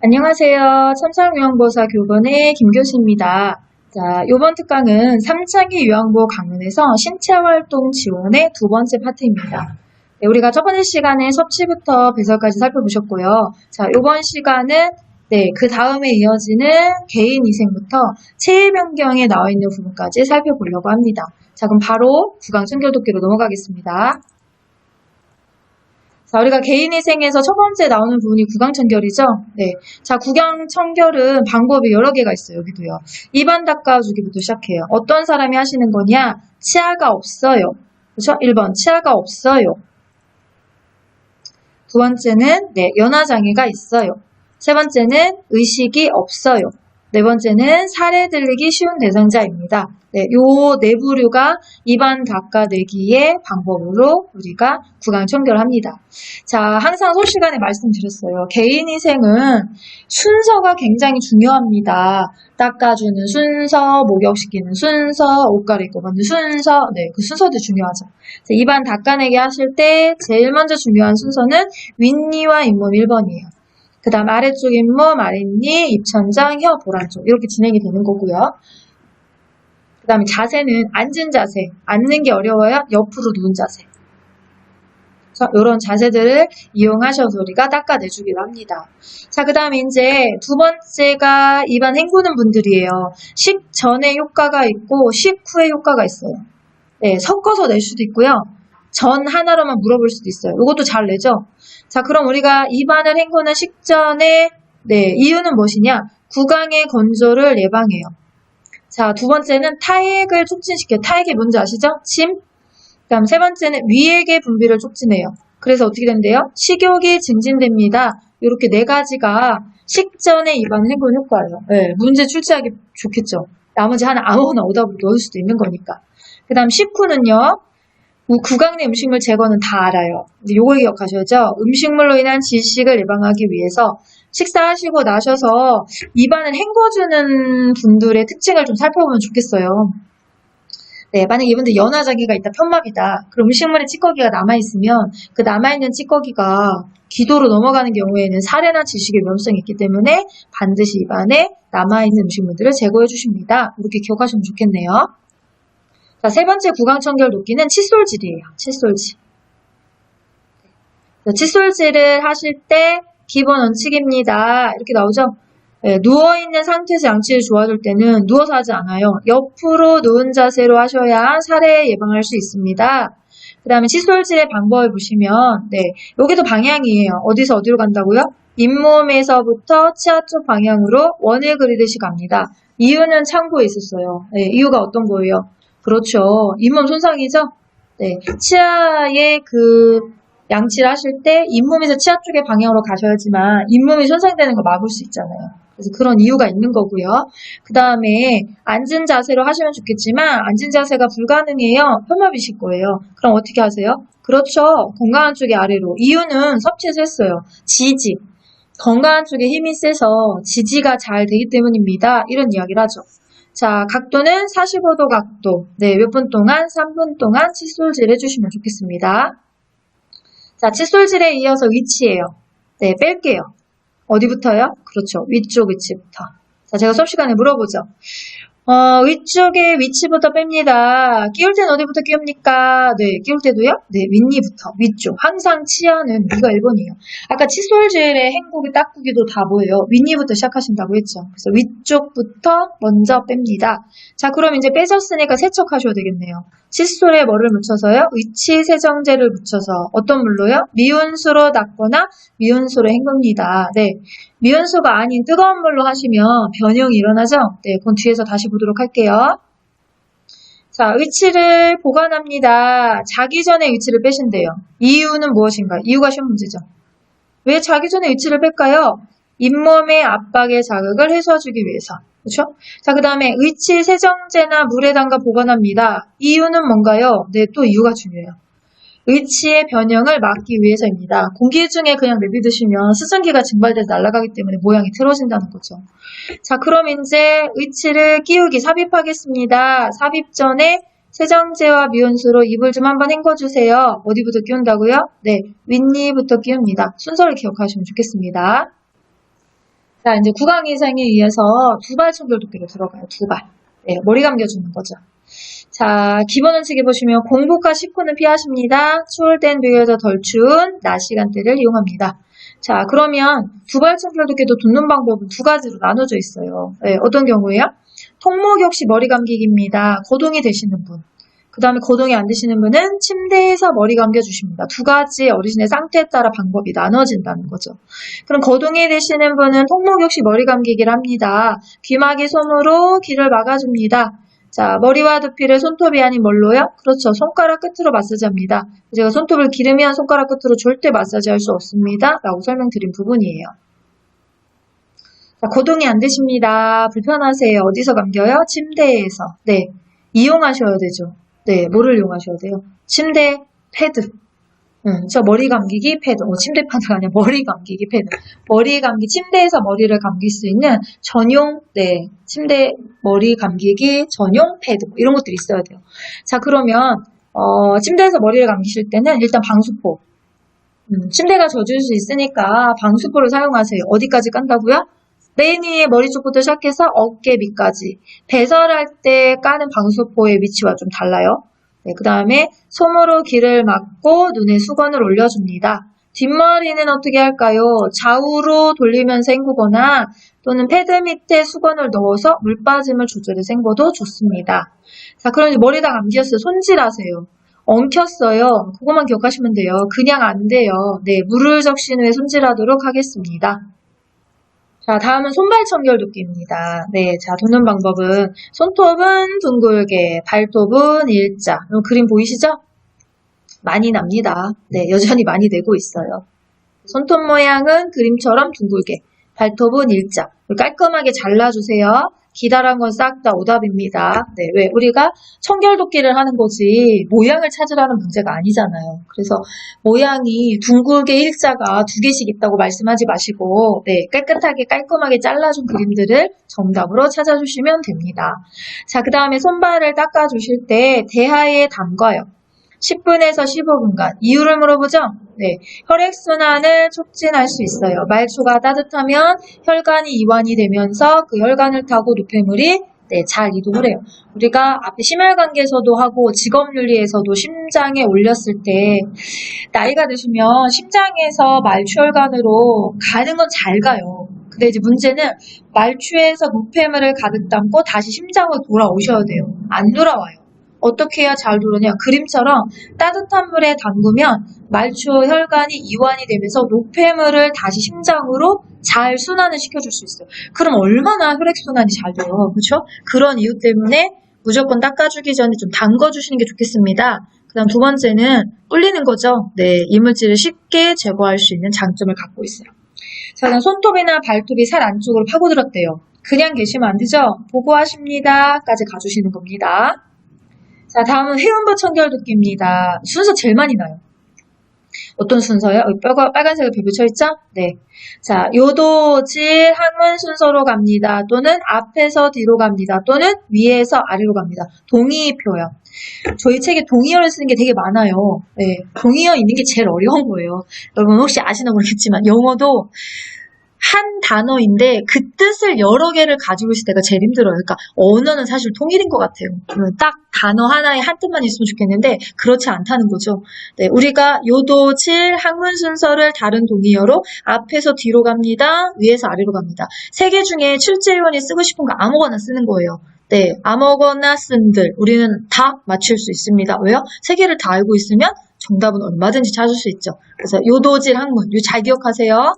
안녕하세요. 첨삭요양보사 교본의 김교수입니다. 자, 이번 특강은 3차기 요양보 강론에서 신체활동 지원의 두 번째 파트입니다. 네, 우리가 첫 번째 시간에 섭취부터 배설까지 살펴보셨고요. 자, 이번 시간은 그 다음에 이어지는 개인위생부터 체위 변경에 나와 있는 부분까지 살펴보려고 합니다. 자, 그럼 바로 구강 청결도끼로 넘어가겠습니다. 자, 우리가 개인위생에서 첫 번째 나오는 부분이 구강청결이죠? 네. 자, 구강청결은 방법이 여러 개가 있어요. 여기도요. 입안 닦아주기부터 시작해요. 어떤 사람이 하시는 거냐? 치아가 없어요. 그렇죠? 1번, 치아가 없어요. 두 번째는, 연화장애가 있어요. 세 번째는 의식이 없어요. 네 번째는 살에 들리기 쉬운 대상자입니다. 요 네 부류가 입안 닦아내기의 방법으로 우리가 구강 청결합니다. 자, 항상 수업 시간에 말씀드렸어요. 개인위생은 순서가 굉장히 중요합니다. 닦아주는 순서, 목욕시키는 순서, 옷 갈아입고 받는 순서, 그 순서도 중요하죠. 입안 닦아내기 하실 때 제일 먼저 중요한 순서는 윗니와 잇몸 1번이에요. 그 다음 아래쪽 잇몸, 아랫니, 입천장, 혀, 보란 쪽 이렇게 진행이 되는 거고요. 그 다음에 자세는 앉은 자세, 앉는 게 어려워요? 옆으로 누운 자세. 이런 자세들을 이용하셔서 우리가 닦아내주기로 합니다. 자, 그 다음에 이제 두 번째가 입안 헹구는 분들이에요. 식전에 효과가 있고 식후에 효과가 있어요. 섞어서 낼 수도 있고요. 전 하나로만 물어볼 수도 있어요. 이것도 잘 내죠? 자, 그럼 우리가 입안을 헹구는 식전에 이유는 무엇이냐? 구강의 건조를 예방해요. 자, 두 번째는 타액을 촉진시켜요. 타액이 뭔지 아시죠? 침. 그 다음 세 번째는 위액의 분비를 촉진해요. 그래서 어떻게 된대요? 식욕이 증진됩니다. 이렇게 네 가지가 식전에 입안 헹구는 효과예요. 문제 출제하기 좋겠죠. 나머지 하나 아무거나 오답으로 넣을 수도 있는 거니까. 그 다음 식후는요. 구강 내 음식물 제거는 다 알아요. 근데 요걸 기억하셔야죠. 음식물로 인한 질식을 예방하기 위해서 식사하시고 나셔서 입안을 헹궈주는 분들의 특징을 좀 살펴보면 좋겠어요. 만약에 이분들 연화장애가 있다, 편마비다. 그럼 음식물에 찌꺼기가 남아있으면 그 남아있는 찌꺼기가 기도로 넘어가는 경우에는 살해나 질식의 위험성이 있기 때문에 반드시 입안에 남아있는 음식물들을 제거해 주십니다. 이렇게 기억하시면 좋겠네요. 자, 세 번째 구강청결 도끼는 칫솔질이에요. 칫솔질. 칫솔질을 하실 때 기본 원칙입니다. 이렇게 나오죠? 누워있는 상태에서 양치를 도와줄 때는 누워서 하지 않아요. 옆으로 누운 자세로 하셔야 살해 예방할 수 있습니다. 그 다음에 칫솔질의 방법을 보시면, 여기도 방향이에요. 어디서 어디로 간다고요? 잇몸에서부터 치아 쪽 방향으로 원을 그리듯이 갑니다. 이유는 참고에 있었어요. 이유가 어떤 거예요? 그렇죠. 잇몸 손상이죠? 치아의 양치를 하실 때 잇몸에서 치아 쪽의 방향으로 가셔야지만 잇몸이 손상되는 거 막을 수 있잖아요. 그래서 그런 이유가 있는 거고요. 그 다음에 앉은 자세로 하시면 좋겠지만 앉은 자세가 불가능해요. 편마비실 거예요. 그럼 어떻게 하세요? 그렇죠. 건강한 쪽의 아래로. 이유는 섭취해서 했어요. 지지. 건강한 쪽에 힘이 세서 지지가 잘 되기 때문입니다. 이런 이야기를 하죠. 자, 각도는 45도 각도. 몇 분 동안? 3분 동안 칫솔질 해주시면 좋겠습니다. 자, 칫솔질에 이어서 위치예요. 뺄게요. 어디부터요? 그렇죠. 위쪽 위치부터. 자, 제가 수업 시간에 물어보죠. 위쪽의 위치부터 뺍니다. 끼울 때는 어디부터 끼웁니까? 끼울 때도요? 윗니부터, 위쪽. 항상 치아는 위가 1번이에요. 아까 칫솔질의 헹구기, 닦기도 다 뭐예요? 윗니부터 시작하신다고 했죠. 그래서 위쪽부터 먼저 뺍니다. 자, 그럼 이제 빼셨으니까 세척하셔야 되겠네요. 칫솔에 뭐를 묻혀서요? 위치 세정제를 묻혀서 어떤 물로요? 미온수로 닦거나 미온수로 헹굽니다. 미온수가 아닌 뜨거운 물로 하시면 변형이 일어나죠? 그건 뒤에서 다시 보도록 할게요. 자, 위치를 보관합니다. 자기 전에 위치를 빼신대요. 이유는 무엇인가? 이유가 쉬운 문제죠. 왜 자기 전에 위치를 뺄까요? 잇몸의 압박의 자극을 해소해주기 위해서. 그렇죠? 자, 그 다음에 위치 세정제나 물에 담가 보관합니다. 이유는 뭔가요? 또 이유가 중요해요. 의치의 변형을 막기 위해서입니다. 공기 중에 그냥 내비두시면 수증기가 증발돼서 날아가기 때문에 모양이 틀어진다는 거죠. 자, 그럼 이제 의치를 끼우기 삽입하겠습니다. 삽입 전에 세정제와 미온수로 입을 좀 한번 헹궈주세요. 어디부터 끼운다고요? 네, 윗니부터 끼웁니다. 순서를 기억하시면 좋겠습니다. 자, 이제 구강이생에 의해서 두발 청결도끼로 들어가요. 두발. 네, 머리 감겨주는 거죠. 자, 기본 원칙에 보시면 공복과 식후는 피하십니다. 추울 땐 비교적 덜 추운 낮 시간대를 이용합니다. 자, 그러면 두발 청결도끼도 돋는 방법은 두 가지로 나눠져 있어요. 네, 어떤 경우에요? 통목 역시 머리 감기기입니다. 거동이 되시는 분. 그 다음에 거동이 안 되시는 분은 침대에서 머리 감겨주십니다. 두 가지 어르신의 상태에 따라 방법이 나눠진다는 거죠. 그럼 거동이 되시는 분은 통목 역시 머리 감기기를 합니다. 귀마개 솜으로 귀를 막아줍니다. 자, 머리와 두피를 손톱이 아닌 뭘로요? 그렇죠. 손가락 끝으로 마사지합니다. 제가 손톱을 기르면 손가락 끝으로 절대 마사지할 수 없습니다. 라고 설명드린 부분이에요. 자, 거동이 안 되십니다. 불편하세요. 어디서 감겨요? 침대에서. 네, 이용하셔야 되죠. 네, 뭐를 이용하셔야 돼요? 침대 패드. 저 머리 감기기 패드. 침대 패드가 아니라 머리 감기기 패드. 머리 감기, 침대에서 머리를 감길 수 있는 전용, 네, 침대 머리 감기기 전용 패드. 이런 것들이 있어야 돼요. 자, 그러면, 침대에서 머리를 감기실 때는 일단 방수포. 침대가 젖을 수 있으니까 방수포를 사용하세요. 어디까지 깐다고요? 맨 위에 머리 쪽부터 시작해서 어깨 밑까지. 배설할 때 까는 방수포의 위치와 좀 달라요. 네, 그 다음에 솜으로 귀를 막고 눈에 수건을 올려줍니다. 뒷머리는 어떻게 할까요? 좌우로 돌리면서 헹구거나 또는 패드 밑에 수건을 넣어서 물 빠짐을 조절해서 헹궈도 좋습니다. 자, 그럼 이제 머리 다 감겼어요. 손질하세요. 엉켰어요. 그것만 기억하시면 돼요. 그냥 안 돼요. 네, 물을 적신 후에 손질하도록 하겠습니다. 자, 다음은 손발 청결도끼입니다. 네, 자, 도는 방법은 손톱은 둥글게, 발톱은 일자. 그림 보이시죠? 많이 납니다. 네, 여전히 많이 내고 있어요. 손톱 모양은 그림처럼 둥글게, 발톱은 일자. 깔끔하게 잘라주세요. 기다란 건 싹 다 오답입니다. 네, 왜? 우리가 청결도끼를 하는 거지 모양을 찾으라는 문제가 아니잖아요. 그래서 모양이 둥글게 일자가 두 개씩 있다고 말씀하지 마시고 네, 깨끗하게 깔끔하게 잘라준 그림들을 정답으로 찾아주시면 됩니다. 자, 그 다음에 손발을 닦아주실 때 대하에 담가요. 10분에서 15분간. 이유를 물어보죠? 네, 혈액순환을 촉진할 수 있어요. 말초가 따뜻하면 혈관이 이완이 되면서 그 혈관을 타고 노폐물이 네, 잘 이동을 해요. 우리가 앞에 심혈관계에서도 하고 직업윤리에서도 심장에 올렸을 때 나이가 드시면 심장에서 말초혈관으로 가는 건 잘 가요. 근데 이제 문제는 말초에서 노폐물을 가득 담고 다시 심장으로 돌아오셔야 돼요. 안 돌아와요. 어떻게 해야 잘 돌아오냐? 그림처럼 따뜻한 물에 담그면 말초 혈관이 이완이 되면서 노폐물을 다시 심장으로 잘 순환을 시켜줄 수 있어요. 그럼 얼마나 혈액순환이 잘 돼요. 그렇죠? 그런 이유 때문에 무조건 닦아주기 전에 좀 담궈주시는 게 좋겠습니다. 그 다음 두 번째는 불리는 거죠. 네, 이물질을 쉽게 제거할 수 있는 장점을 갖고 있어요. 자, 그럼 손톱이나 발톱이 살 안쪽으로 파고들었대요. 그냥 계시면 안 되죠? 보고하십니다.까지 가주시는 겁니다. 자, 다음은 회음부 청결도끼입니다. 순서 제일 많이 나요. 어떤 순서요? 여기 빨간색으로 펼쳐있죠? 네. 자, 요도질 항문 순서로 갑니다. 또는 앞에서 뒤로 갑니다. 또는 위에서 아래로 갑니다. 동의표요. 저희 책에 동의어를 쓰는 게 되게 많아요. 네. 동의어 있는 게 제일 어려운 거예요. 여러분 혹시 아시나 모르겠지만 영어도 한 단어인데 그 뜻을 여러 개를 가지고 있을 때가 제일 힘들어요. 그러니까 언어는 사실 통일인 것 같아요. 딱 단어 하나에 한 뜻만 있으면 좋겠는데 그렇지 않다는 거죠. 네, 우리가 요도질 항문 순서를 다른 동의어로 앞에서 뒤로 갑니다. 위에서 아래로 갑니다. 세 개 중에 출제위원이 쓰고 싶은 거 아무거나 쓰는 거예요. 네, 아무거나 쓴들 우리는 다 맞출 수 있습니다. 왜요? 세 개를 다 알고 있으면 정답은 얼마든지 찾을 수 있죠. 그래서 요도질 항문, 이거 잘 기억하세요.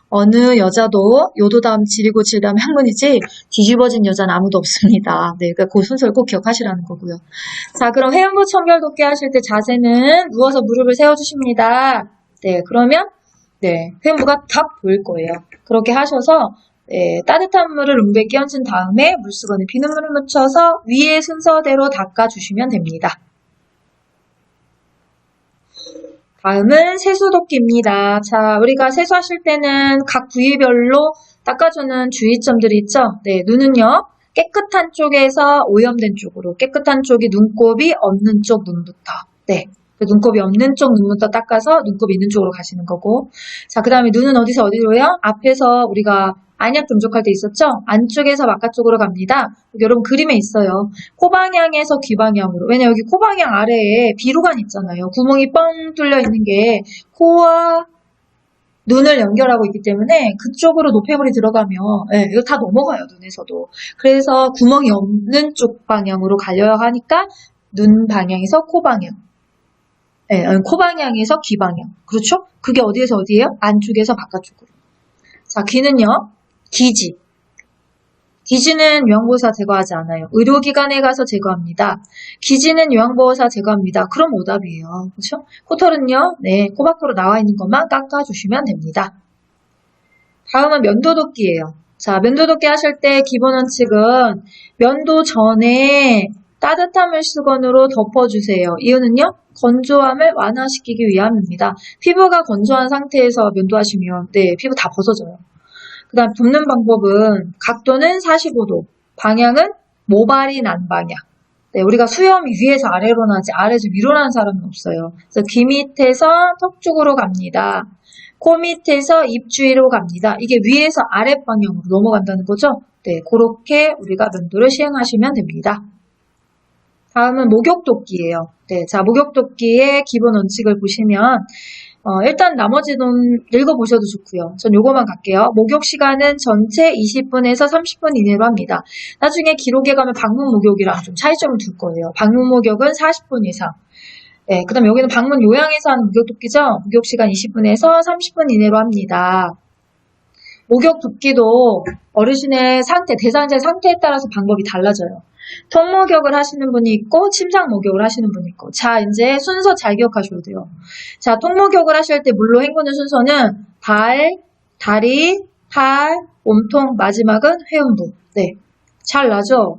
어느 여자도 요도 다음 질이고 질 다음 항문이지 뒤집어진 여자는 아무도 없습니다. 네, 그러니까 그 순서를 꼭 기억하시라는 거고요. 자, 그럼 회음부 청결도끼 하실 때 자세는 누워서 무릎을 세워주십니다. 네, 그러면 네, 회음부가 탁 보일 거예요. 그렇게 하셔서 네, 따뜻한 물을 음부에 끼얹은 다음에 물수건에 비눗물을 묻혀서 위에 순서대로 닦아주시면 됩니다. 다음은 세수도끼입니다. 자, 우리가 세수하실 때는 각 부위별로 닦아주는 주의점들이 있죠? 네, 눈은요, 깨끗한 쪽에서 오염된 쪽으로, 깨끗한 쪽이 눈곱이 없는 쪽 눈부터, 네, 그 눈곱이 없는 쪽 눈부터 닦아서 눈곱이 있는 쪽으로 가시는 거고. 자, 그 다음에 눈은 어디서 어디로요? 앞에서 우리가 안약 분석할 때 있었죠? 안쪽에서 바깥쪽으로 갑니다. 여러분 그림에 있어요. 코 방향에서 귀 방향으로. 왜냐 여기 코 방향 아래에 비로관 있잖아요. 구멍이 뻥 뚫려 있는 게 코와 눈을 연결하고 있기 때문에 그쪽으로 노폐물이 들어가면 이거 다 넘어가요. 눈에서도. 그래서 구멍이 없는 쪽 방향으로 가려야 하니까 눈 방향에서 코 방향. 코 방향에서 귀 방향. 그렇죠? 그게 어디에서 어디예요? 안쪽에서 바깥쪽으로. 자, 귀는요. 기지. 기지는 요양보호사 제거하지 않아요. 의료기관에 가서 제거합니다. 기지는 요양보호사 제거합니다. 그럼 오답이에요. 그렇죠? 코털은요. 네, 코 밖으로 나와 있는 것만 깎아주시면 됩니다. 다음은 면도도끼예요. 자, 면도도끼 하실 때 기본 원칙은 면도 전에 따뜻한 물수건으로 덮어주세요. 이유는요. 건조함을 완화시키기 위함입니다. 피부가 건조한 상태에서 면도하시면 네, 피부 다 벗어져요. 그 다음 붓는 방법은 각도는 45도, 방향은 모발이 난 방향. 네, 우리가 수염이 위에서 아래로 나지 아래에서 위로 나는 사람은 없어요. 그래서 귀 밑에서 턱 쪽으로 갑니다. 코 밑에서 입 주위로 갑니다. 이게 위에서 아래 방향으로 넘어간다는 거죠. 네, 그렇게 우리가 면도를 시행하시면 됩니다. 다음은 목욕도끼예요. 네, 자, 목욕도끼의 기본 원칙을 보시면 일단 나머지는 읽어보셔도 좋고요. 전 요거만 갈게요. 목욕 시간은 전체 20분에서 30분 이내로 합니다. 나중에 기록에 가면 방문 목욕이랑 좀 차이점을 둘 거예요. 방문 목욕은 40분 이상. 네, 그 다음 여기는 방문 요양에서 하는 목욕도끼죠. 목욕 시간 20분에서 30분 이내로 합니다. 목욕도끼도 어르신의 상태, 대상자의 상태에 따라서 방법이 달라져요. 턱목욕을 하시는 분이 있고 침상 목욕을 하시는 분이 있고. 자, 이제 순서 잘 기억하셔야 돼요. 자, 턱목욕을 하실 때 물로 헹구는 순서는 발, 다리, 팔, 몸통, 마지막은 회음부. 네, 잘 나죠?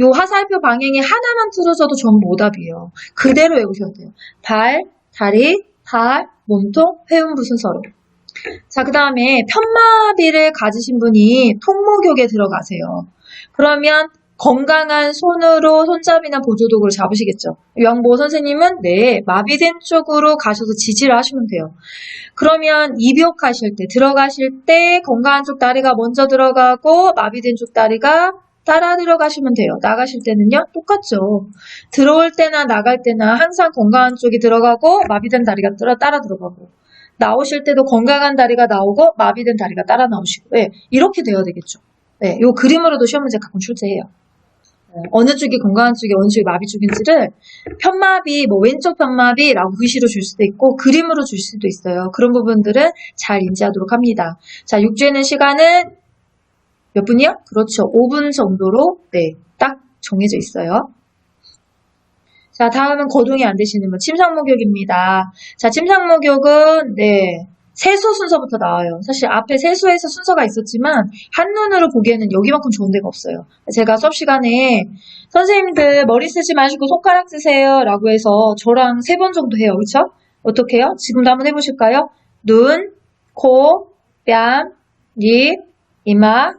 요 화살표 방향이 하나만 틀어져도 전부 오답이에요. 그대로 외우셔야 돼요. 발, 다리, 팔, 몸통, 회음부 순서로. 자, 그 다음에 편마비를 가지신 분이 턱목욕에 들어가세요. 그러면 건강한 손으로 손잡이나 보조도구를 잡으시겠죠. 요양보호 선생님은 네, 마비된 쪽으로 가셔서 지지를 하시면 돼요. 그러면 입욕하실 때, 들어가실 때 건강한 쪽 다리가 먼저 들어가고 마비된 쪽 다리가 따라 들어가시면 돼요. 나가실 때는요, 똑같죠. 들어올 때나 나갈 때나 항상 건강한 쪽이 들어가고 마비된 다리가 따라 들어가고 나오실 때도 건강한 다리가 나오고 마비된 다리가 따라 나오시고 네, 이렇게 되어야 되겠죠. 네, 요 그림으로도 시험 문제 가끔 출제해요. 어느 쪽이 건강한 쪽이 어느 쪽이 마비 쪽인지를 편마비, 뭐 왼쪽 편마비라고 글씨로 줄 수도 있고 그림으로 줄 수도 있어요. 그런 부분들은 잘 인지하도록 합니다. 자, 6주에는 시간은 몇 분이요? 그렇죠. 5분 정도로 네, 딱 정해져 있어요. 자, 다음은 거동이 안 되시는 분 침상 목욕입니다. 자, 침상 목욕은 네, 세수 순서부터 나와요. 사실 앞에 세수에서 순서가 있었지만 한눈으로 보기에는 여기만큼 좋은 데가 없어요. 제가 수업 시간에 선생님들 머리 쓰지 마시고 손가락 쓰세요 라고 해서 저랑 3번 정도 해요. 그렇죠? 어떻게 해요? 지금도 한번 해보실까요? 눈, 코, 뺨, 입, 이마,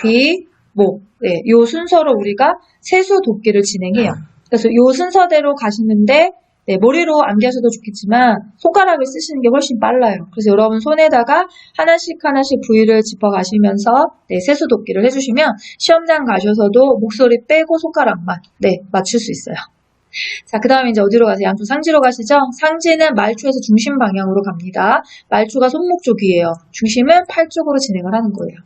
귀, 목. 네, 요 순서로 우리가 세수 돕기를 진행해요. 그래서 요 순서대로 가시는데 네, 머리로 암기하셔도 좋겠지만 손가락을 쓰시는 게 훨씬 빨라요. 그래서 여러분 손에다가 하나씩 부위를 짚어가시면서 네, 세수 돕기를 해주시면 시험장 가셔서도 목소리 빼고 손가락만 네, 맞출 수 있어요. 자, 그 다음에 이제 어디로 가세요? 양쪽 상지로 가시죠? 상지는 말초에서 중심 방향으로 갑니다. 말초가 손목 쪽이에요. 중심은 팔 쪽으로 진행을 하는 거예요.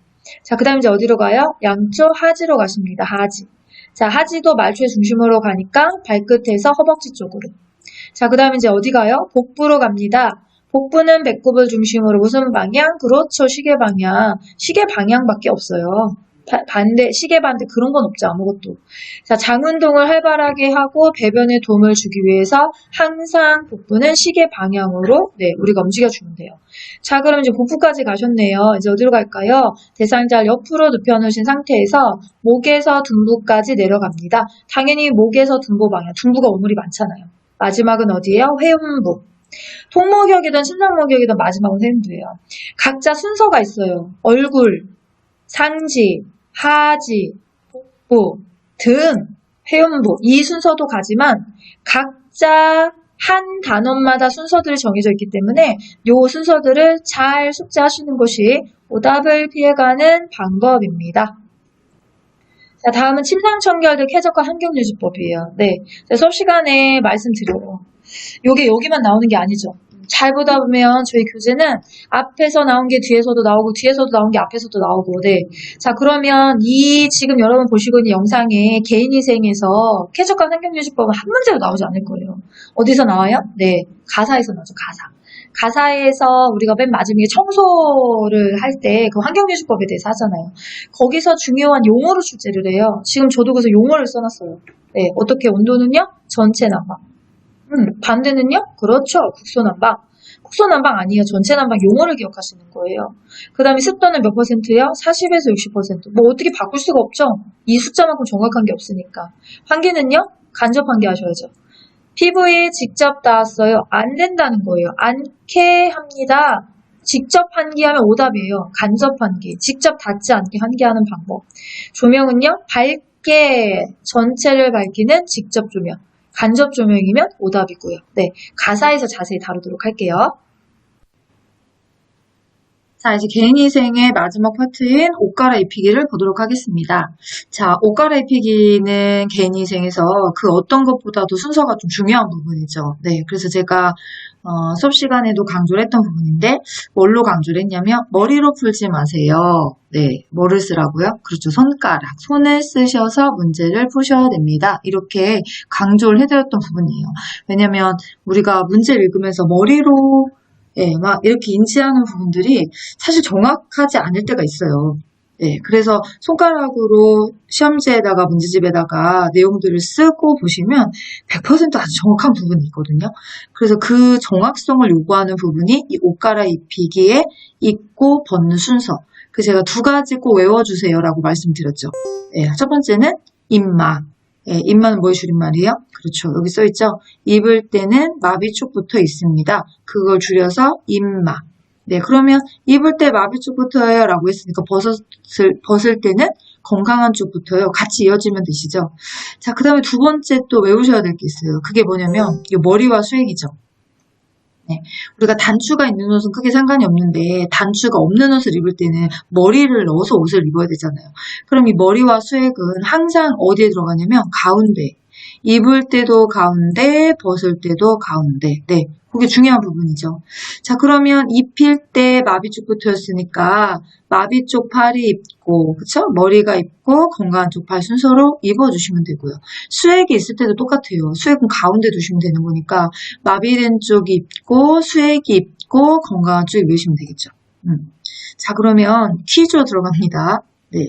자, 그 다음에 이제 어디로 가요? 양쪽 하지로 가십니다. 하지. 자, 하지도 말초의 중심으로 가니까 발끝에서 허벅지 쪽으로. 자, 그 다음에 이제 어디 가요? 복부로 갑니다. 복부는 배꼽을 중심으로 무슨 방향? 그렇죠. 시계 방향. 시계 방향밖에 없어요. 반대, 시계 반대 그런 건 없죠. 아무것도. 자, 장 운동을 활발하게 하고 배변에 도움을 주기 위해서 항상 복부는 시계 방향으로 네, 우리가 움직여주면 돼요. 자, 그럼 이제 복부까지 가셨네요. 이제 어디로 갈까요? 대상자를 옆으로 눕혀놓으신 상태에서 목에서 둔부까지 내려갑니다. 당연히 목에서 둔부 방향. 둔부가 오물이 많잖아요. 마지막은 어디예요? 회음부. 통목역이든 신상목역이든 마지막은 세운도예요. 각자 순서가 있어요. 얼굴, 상지, 하지, 복부, 등, 회음부 이 순서도 가지만 각자 한 단원마다 순서들이 정해져 있기 때문에 이 순서들을 잘 숙지하시는 것이 오답을 피해가는 방법입니다. 자, 다음은 침상청결 쾌적화 환경유지법이에요. 네, 수업 시간에 말씀드려요. 요게 여기만 나오는 게 아니죠. 잘 보다 보면 저희 교재는 앞에서 나온 게 뒤에서도 나오고 뒤에서도 나온 게 앞에서도 나오고 네. 자, 그러면 이 지금 여러분 보시고 있는 영상에 개인위생에서 쾌적한 환경유지법은 한 문제도 나오지 않을 거예요. 어디서 나와요? 네, 가사에서 나오죠. 가사에서 우리가 맨 마지막에 청소를 할 때 그 환경유지법에 대해서 하잖아요. 거기서 중요한 용어로 출제를 해요. 지금 저도 그래서 용어를 써놨어요. 네, 어떻게 온도는요? 전체 난방. 반대는요? 그렇죠. 국소난방. 국소난방 아니에요. 전체 난방 용어를 기억하시는 거예요. 그 다음에 습도는 몇 %요? 40에서 60%. 뭐 어떻게 바꿀 수가 없죠. 이 숫자만큼 정확한 게 없으니까. 환기는요? 간접 환기하셔야죠. 피부에 직접 닿았어요. 안 된다는 거예요. 않게 합니다. 직접 환기하면 오답이에요. 간접 환기. 직접 닿지 않게 환기하는 방법. 조명은요? 밝게 전체를 밝히는 직접 조명. 간접 조명이면 오답이고요. 네, 가사에서 자세히 다루도록 할게요. 자, 이제 개인위생의 마지막 파트인 옷 갈아입히기를 보도록 하겠습니다. 자, 옷 갈아입히기는 개인위생에서 그 어떤 것보다도 순서가 좀 중요한 부분이죠. 네, 그래서 제가 수업 시간에도 강조를 했던 부분인데 뭘로 강조를 했냐면 머리로 풀지 마세요. 네, 뭐를 쓰라고요? 그렇죠, 손가락, 손을 쓰셔서 문제를 푸셔야 됩니다. 이렇게 강조를 해드렸던 부분이에요. 왜냐면 우리가 문제를 읽으면서 머리로 막 이렇게 인지하는 부분들이 사실 정확하지 않을 때가 있어요. 그래서 손가락으로 시험지에다가 문제집에다가 내용들을 쓰고 보시면 100% 아주 정확한 부분이 있거든요. 그래서 그 정확성을 요구하는 부분이 이 옷 갈아입히기에 입고 벗는 순서. 그 제가 두 가지 꼭 외워주세요라고 말씀드렸죠. 첫 번째는 입마. 입마는 뭐의 줄임말이에요? 그렇죠. 여기 써있죠. 입을 때는 마비 쪽 붙어 있습니다. 그걸 줄여서 입마. 네, 그러면 입을 때 마비 쪽 붙어요 라고 했으니까 벗을 때는 건강한 쪽 붙어요. 같이 이어지면 되시죠. 자, 그 다음에 두 번째 또 외우셔야 될 게 있어요. 그게 뭐냐면 이 머리와 수액이죠. 네, 우리가 단추가 있는 옷은 크게 상관이 없는데 단추가 없는 옷을 입을 때는 머리를 넣어서 옷을 입어야 되잖아요. 그럼 이 머리와 수액은 항상 어디에 들어가냐면 가운데. 입을 때도 가운데, 벗을 때도 가운데. 네, 그게 중요한 부분이죠. 자, 그러면 입힐 때 마비 쪽 붙어였으니까 마비 쪽 팔이 입고, 그쵸? 머리가 입고 건강한 쪽 팔 순서로 입어주시면 되고요. 수액이 있을 때도 똑같아요. 수액은 가운데 두시면 되는 거니까 마비된 쪽 입고 수액이 입고 건강한 쪽 입으시면 되겠죠. 자, 그러면 퀴즈로 들어갑니다. 네,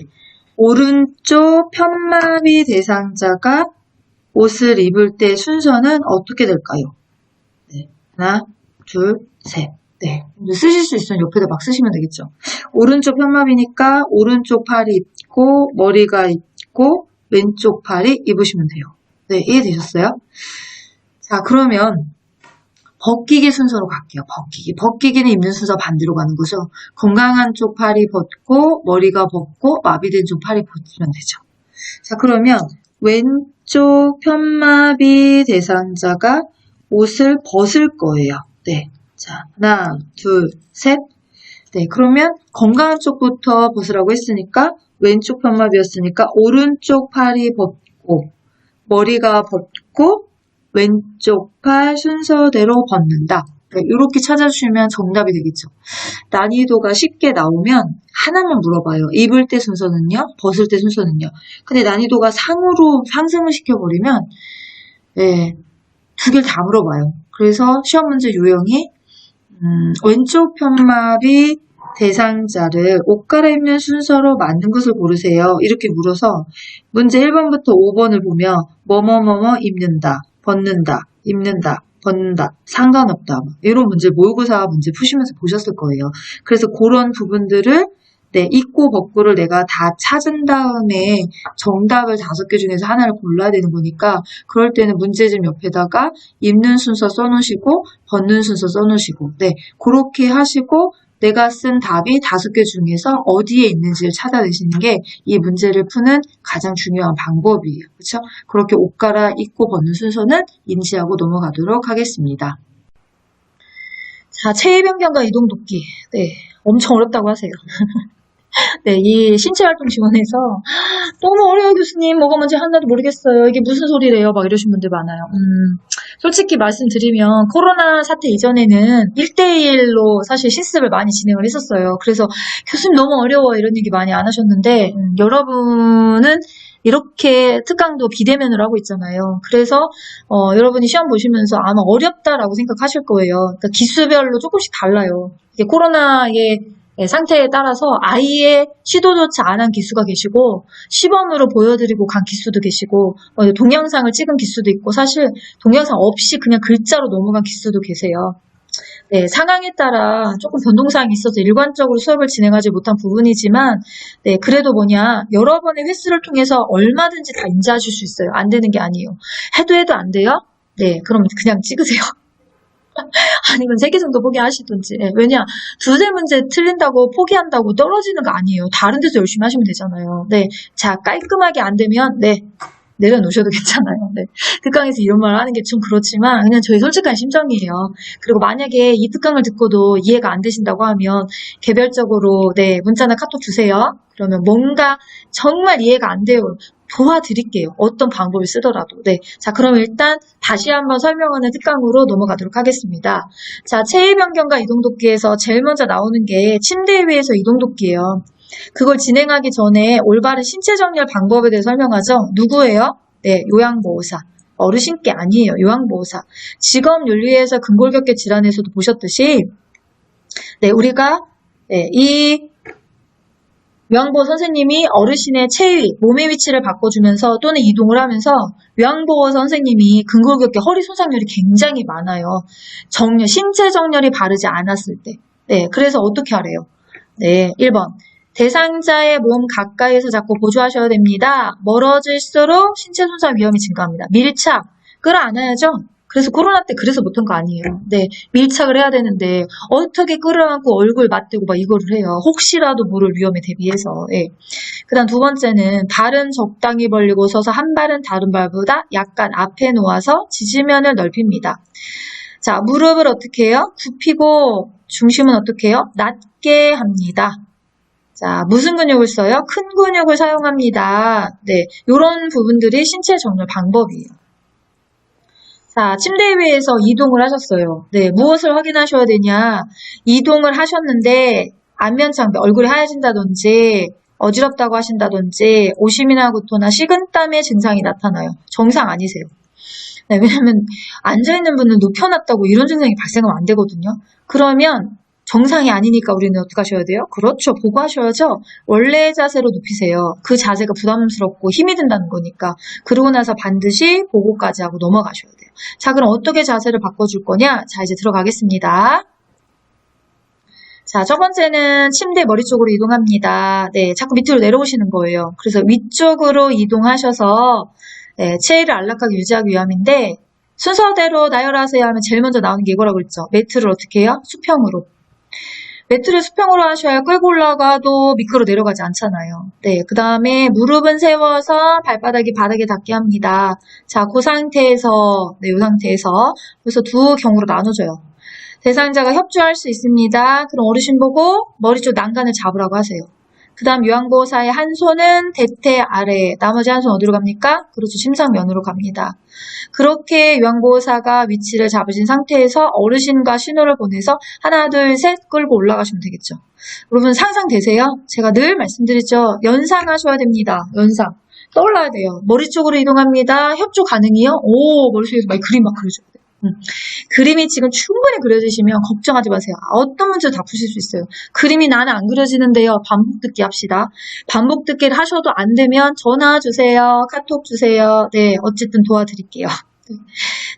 오른쪽 편마비 대상자가 옷을 입을 때 순서는 어떻게 될까요? 네, 하나, 둘, 셋. 네, 쓰실 수 있으면 옆에다 막 쓰시면 되겠죠. 오른쪽 편마비니까 오른쪽 팔이 입고 머리가 입고 왼쪽 팔이 입으시면 돼요. 네, 이해되셨어요? 자, 그러면 벗기기 순서로 갈게요. 벗기기는 입는 순서 반대로 가는 거죠. 건강한 쪽 팔이 벗고 머리가 벗고 마비된 쪽 팔이 벗으면 되죠. 자, 그러면 왼쪽 편마비 대상자가 옷을 벗을 거예요. 네, 자, 하나, 둘, 셋. 네, 그러면 건강한 쪽부터 벗으라고 했으니까 왼쪽 편마비였으니까 오른쪽 팔이 벗고 머리가 벗고 왼쪽 팔 순서대로 벗는다. 네, 이렇게 찾아주시면 정답이 되겠죠. 난이도가 쉽게 나오면 하나만 물어봐요. 입을 때 순서는요? 벗을 때 순서는요? 근데 난이도가 상으로 상승을 시켜버리면 두 개를 다 물어봐요. 그래서 시험 문제 유형이 왼쪽 편마비 대상자를 옷 갈아입는 순서로 맞는 것을 고르세요. 이렇게 물어서 문제 1번부터 5번을 보면 뭐뭐뭐뭐 입는다, 벗는다, 입는다, 벗는다, 상관없다. 이런 문제 모의고사 문제 푸시면서 보셨을 거예요. 그래서 그런 부분들을 네, 있고 벗고를 내가 다 찾은 다음에 정답을 5개 중에서 하나를 골라야 되는 거니까 그럴 때는 문제집 옆에다가 입는 순서 써놓으시고 벗는 순서 써놓으시고 네, 그렇게 하시고 내가 쓴 답이 5개 중에서 어디에 있는지를 찾아내시는 게 이 문제를 푸는 가장 중요한 방법이에요. 그렇죠? 그렇게 옷 갈아입고 벗는 순서는 인지하고 넘어가도록 하겠습니다. 자, 체위 변경과 이동 돕기. 네, 엄청 어렵다고 하세요. 네, 이 신체활동 지원에서 너무 어려워 교수님, 뭐가 뭔지 하나도 모르겠어요. 이게 무슨 소리래요? 막 이러신 분들 많아요. 솔직히 말씀드리면 코로나 사태 이전에는 1대1로 사실 실습을 많이 진행을 했었어요. 그래서 교수님 너무 어려워 이런 얘기 많이 안 하셨는데 여러분은 이렇게 특강도 비대면으로 하고 있잖아요. 그래서 여러분이 시험 보시면서 아마 어렵다라고 생각하실 거예요. 그러니까 기수별로 조금씩 달라요. 이게 코로나의 상태에 따라서 아예 시도조차 안 한 기수가 계시고 시범으로 보여드리고 간 기수도 계시고 동영상을 찍은 기수도 있고 사실 동영상 없이 그냥 글자로 넘어간 기수도 계세요. 네, 상황에 따라 조금 변동사항이 있어서 일관적으로 수업을 진행하지 못한 부분이지만 네, 그래도 여러 번의 횟수를 통해서 얼마든지 다 인지하실 수 있어요. 안 되는 게 아니에요. 해도 안 돼요? 네, 그럼 그냥 찍으세요. 아니면 3개 정도 포기하시든지. 네, 왜냐, 2세 문제 틀린다고 포기한다고 떨어지는 거 아니에요. 다른 데서 열심히 하시면 되잖아요. 네, 자, 깔끔하게 안 되면 네, 내려놓으셔도 괜찮아요. 네. 특강에서 이런 말을 하는 게 좀 그렇지만 그냥 저희 솔직한 심정이에요. 그리고 만약에 이 특강을 듣고도 이해가 안 되신다고 하면 개별적으로 네, 문자나 카톡 주세요. 그러면 뭔가 정말 이해가 안 돼요. 도와드릴게요. 어떤 방법을 쓰더라도. 네. 자, 그럼 일단 다시 한번 설명하는 특강으로 넘어가도록 하겠습니다. 자, 체위 변경과 이동 돕기에서 제일 먼저 나오는 게 침대 위에서 이동 돕기예요. 그걸 진행하기 전에 올바른 신체 정렬 방법에 대해 설명하죠. 누구예요? 네, 요양보호사. 어르신께 아니에요. 요양보호사. 직업윤리에서 근골격계 질환에서도 보셨듯이 네, 우리가 이 요양보호 선생님이 어르신의 체위, 몸의 위치를 바꿔주면서 또는 이동을 하면서 요양보호 선생님이 근골격계 허리 손상률이 굉장히 많아요. 신체 정렬이 바르지 않았을 때. 네, 그래서 어떻게 하래요? 네, 1번. 대상자의 몸 가까이에서 잡고 보조하셔야 됩니다. 멀어질수록 신체 손상 위험이 증가합니다. 밀착, 끌어안아야죠. 그래서 코로나 때 그래서 못한 거 아니에요. 네, 밀착을 해야 되는데 어떻게 끌어안고 얼굴 맞대고 막 이거를 해요. 혹시라도 모를 위험에 대비해서. 예. 그다음 2번째는 발은 적당히 벌리고 서서 한 발은 다른 발보다 약간 앞에 놓아서 지지면을 넓힙니다. 자, 무릎을 어떻게 해요? 굽히고 중심은 어떻게 해요? 낮게 합니다. 자, 무슨 근육을 써요? 큰 근육을 사용합니다. 네, 이런 부분들이 신체 정렬 방법이에요. 자, 침대 위에서 이동을 하셨어요. 네, 무엇을 확인하셔야 되냐? 이동을 하셨는데 안면창, 얼굴이 하얘진다든지 어지럽다고 하신다든지 오심이나 구토나 식은땀의 증상이 나타나요. 정상 아니세요. 네, 왜냐면 앉아있는 분은 눕혀놨다고 이런 증상이 발생하면 안 되거든요. 그러면 정상이 아니니까 우리는 어떻게 하셔야 돼요? 그렇죠. 보고 하셔야죠. 원래의 자세로 눕히세요. 그 자세가 부담스럽고 힘이 든다는 거니까. 그러고 나서 반드시 보고까지 하고 넘어가셔야 돼요. 자, 그럼 어떻게 자세를 바꿔줄 거냐? 자, 이제 들어가겠습니다. 자, 첫 번째는 침대 머리 쪽으로 이동합니다. 네, 자꾸 밑으로 내려오시는 거예요. 그래서 위쪽으로 이동하셔서 네, 체위를 안락하게 유지하기 위함인데 순서대로 나열하세요 하면 제일 먼저 나오는 게 이거라고 그랬죠. 매트를 어떻게 해요? 수평으로. 매트를 수평으로 하셔야 끌고 올라가도 미끄러 내려가지 않잖아요. 네, 그 다음에 무릎은 세워서 발바닥이 바닥에 닿게 합니다. 자, 그 상태에서, 네, 이 상태에서 그래서 두 경우로 나눠져요. 대상자가 협조할 수 있습니다. 그럼 어르신 보고 머리 쪽 난간을 잡으라고 하세요. 그 다음 요양보호사의 한 손은 대퇴 아래, 나머지 한 손 어디로 갑니까? 그렇죠, 침상면으로 갑니다. 그렇게 요양보호사가 위치를 잡으신 상태에서 어르신과 신호를 보내서 하나, 둘, 셋 끌고 올라가시면 되겠죠. 여러분 상상되세요? 제가 늘 말씀드리죠. 연상하셔야 됩니다. 연상. 떠올라야 돼요. 머리 쪽으로 이동합니다. 협조 가능해요? 오, 머릿속에서 막 그림 막 그려줘야 돼요. 그림이 지금 충분히 그려지시면 걱정하지 마세요. 어떤 문제도 다 푸실 수 있어요. 그림이 나는 안 그려지는데요. 반복 듣기 합시다. 반복 듣기를 하셔도 안 되면 전화 주세요. 카톡 주세요. 네, 어쨌든 도와드릴게요. 네.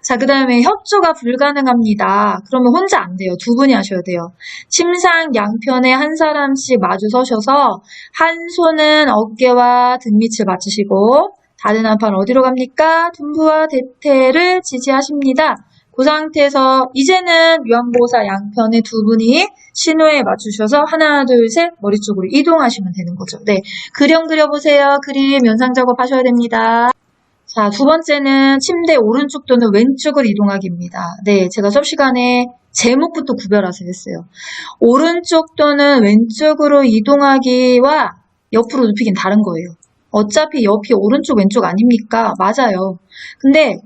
자, 그 다음에 협조가 불가능합니다. 그러면 혼자 안 돼요. 두 분이 하셔야 돼요. 침상 양편에 한 사람씩 마주 서셔서 한 손은 어깨와 등 밑을 받치시고 다른 한판 어디로 갑니까? 둔부와 대퇴를 지지하십니다. 그 상태에서 이제는 요양보호사 양편에 두 분이 신호에 맞추셔서 하나, 둘, 셋 머리 쪽으로 이동하시면 되는 거죠. 네, 그림 그려보세요. 그림 연상 작업하셔야 됩니다. 자, 두 번째는 침대 오른쪽 또는 왼쪽으로 이동하기입니다. 네, 제가 수업 시간에 제목부터 구별하세요 했어요. 오른쪽 또는 왼쪽으로 이동하기와 옆으로 눕히긴 다른 거예요. 어차피 옆이 오른쪽 왼쪽 아닙니까? 맞아요. 근데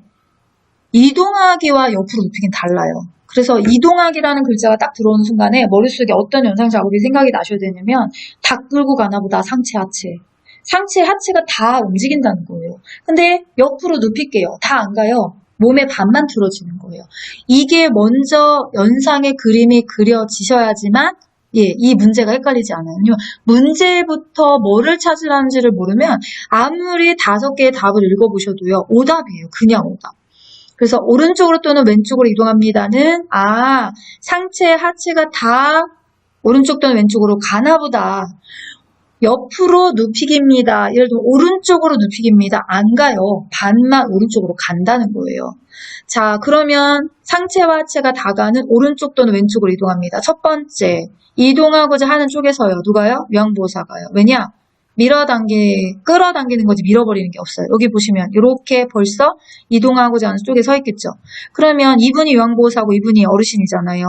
이동하기와 옆으로 눕히긴 달라요. 그래서 이동하기라는 글자가 딱 들어오는 순간에 머릿속에 어떤 연상 작업이 생각이 나셔야 되냐면 닭 끌고 가나 보다 상체 하체. 상체 하체가 다 움직인다는 거예요. 근데 옆으로 눕힐게요. 다 안 가요. 몸의 반만 들어지는 거예요. 이게 먼저 연상의 그림이 그려지셔야지만 이 문제가 헷갈리지 않아요. 문제부터 뭐를 찾으라는지를 모르면 아무리 5개의 답을 읽어보셔도요. 오답이에요. 그냥 오답. 그래서 오른쪽으로 또는 왼쪽으로 이동합니다는 상체 하체가 다 오른쪽 또는 왼쪽으로 가나 보다. 옆으로 눕히기입니다. 예를 들면 오른쪽으로 눕히기입니다. 안 가요. 반만 오른쪽으로 간다는 거예요. 자, 그러면 상체와 하체가 다 가는 오른쪽 또는 왼쪽으로 이동합니다. 첫 번째, 이동하고자 하는 쪽에서요. 누가요? 요양보호사가요. 왜냐? 끌어당기는 거지 밀어버리는 게 없어요. 여기 보시면 이렇게 벌써 이동하고자 하는 쪽에 서 있겠죠. 그러면 이분이 요양보호사고 이분이 어르신이잖아요.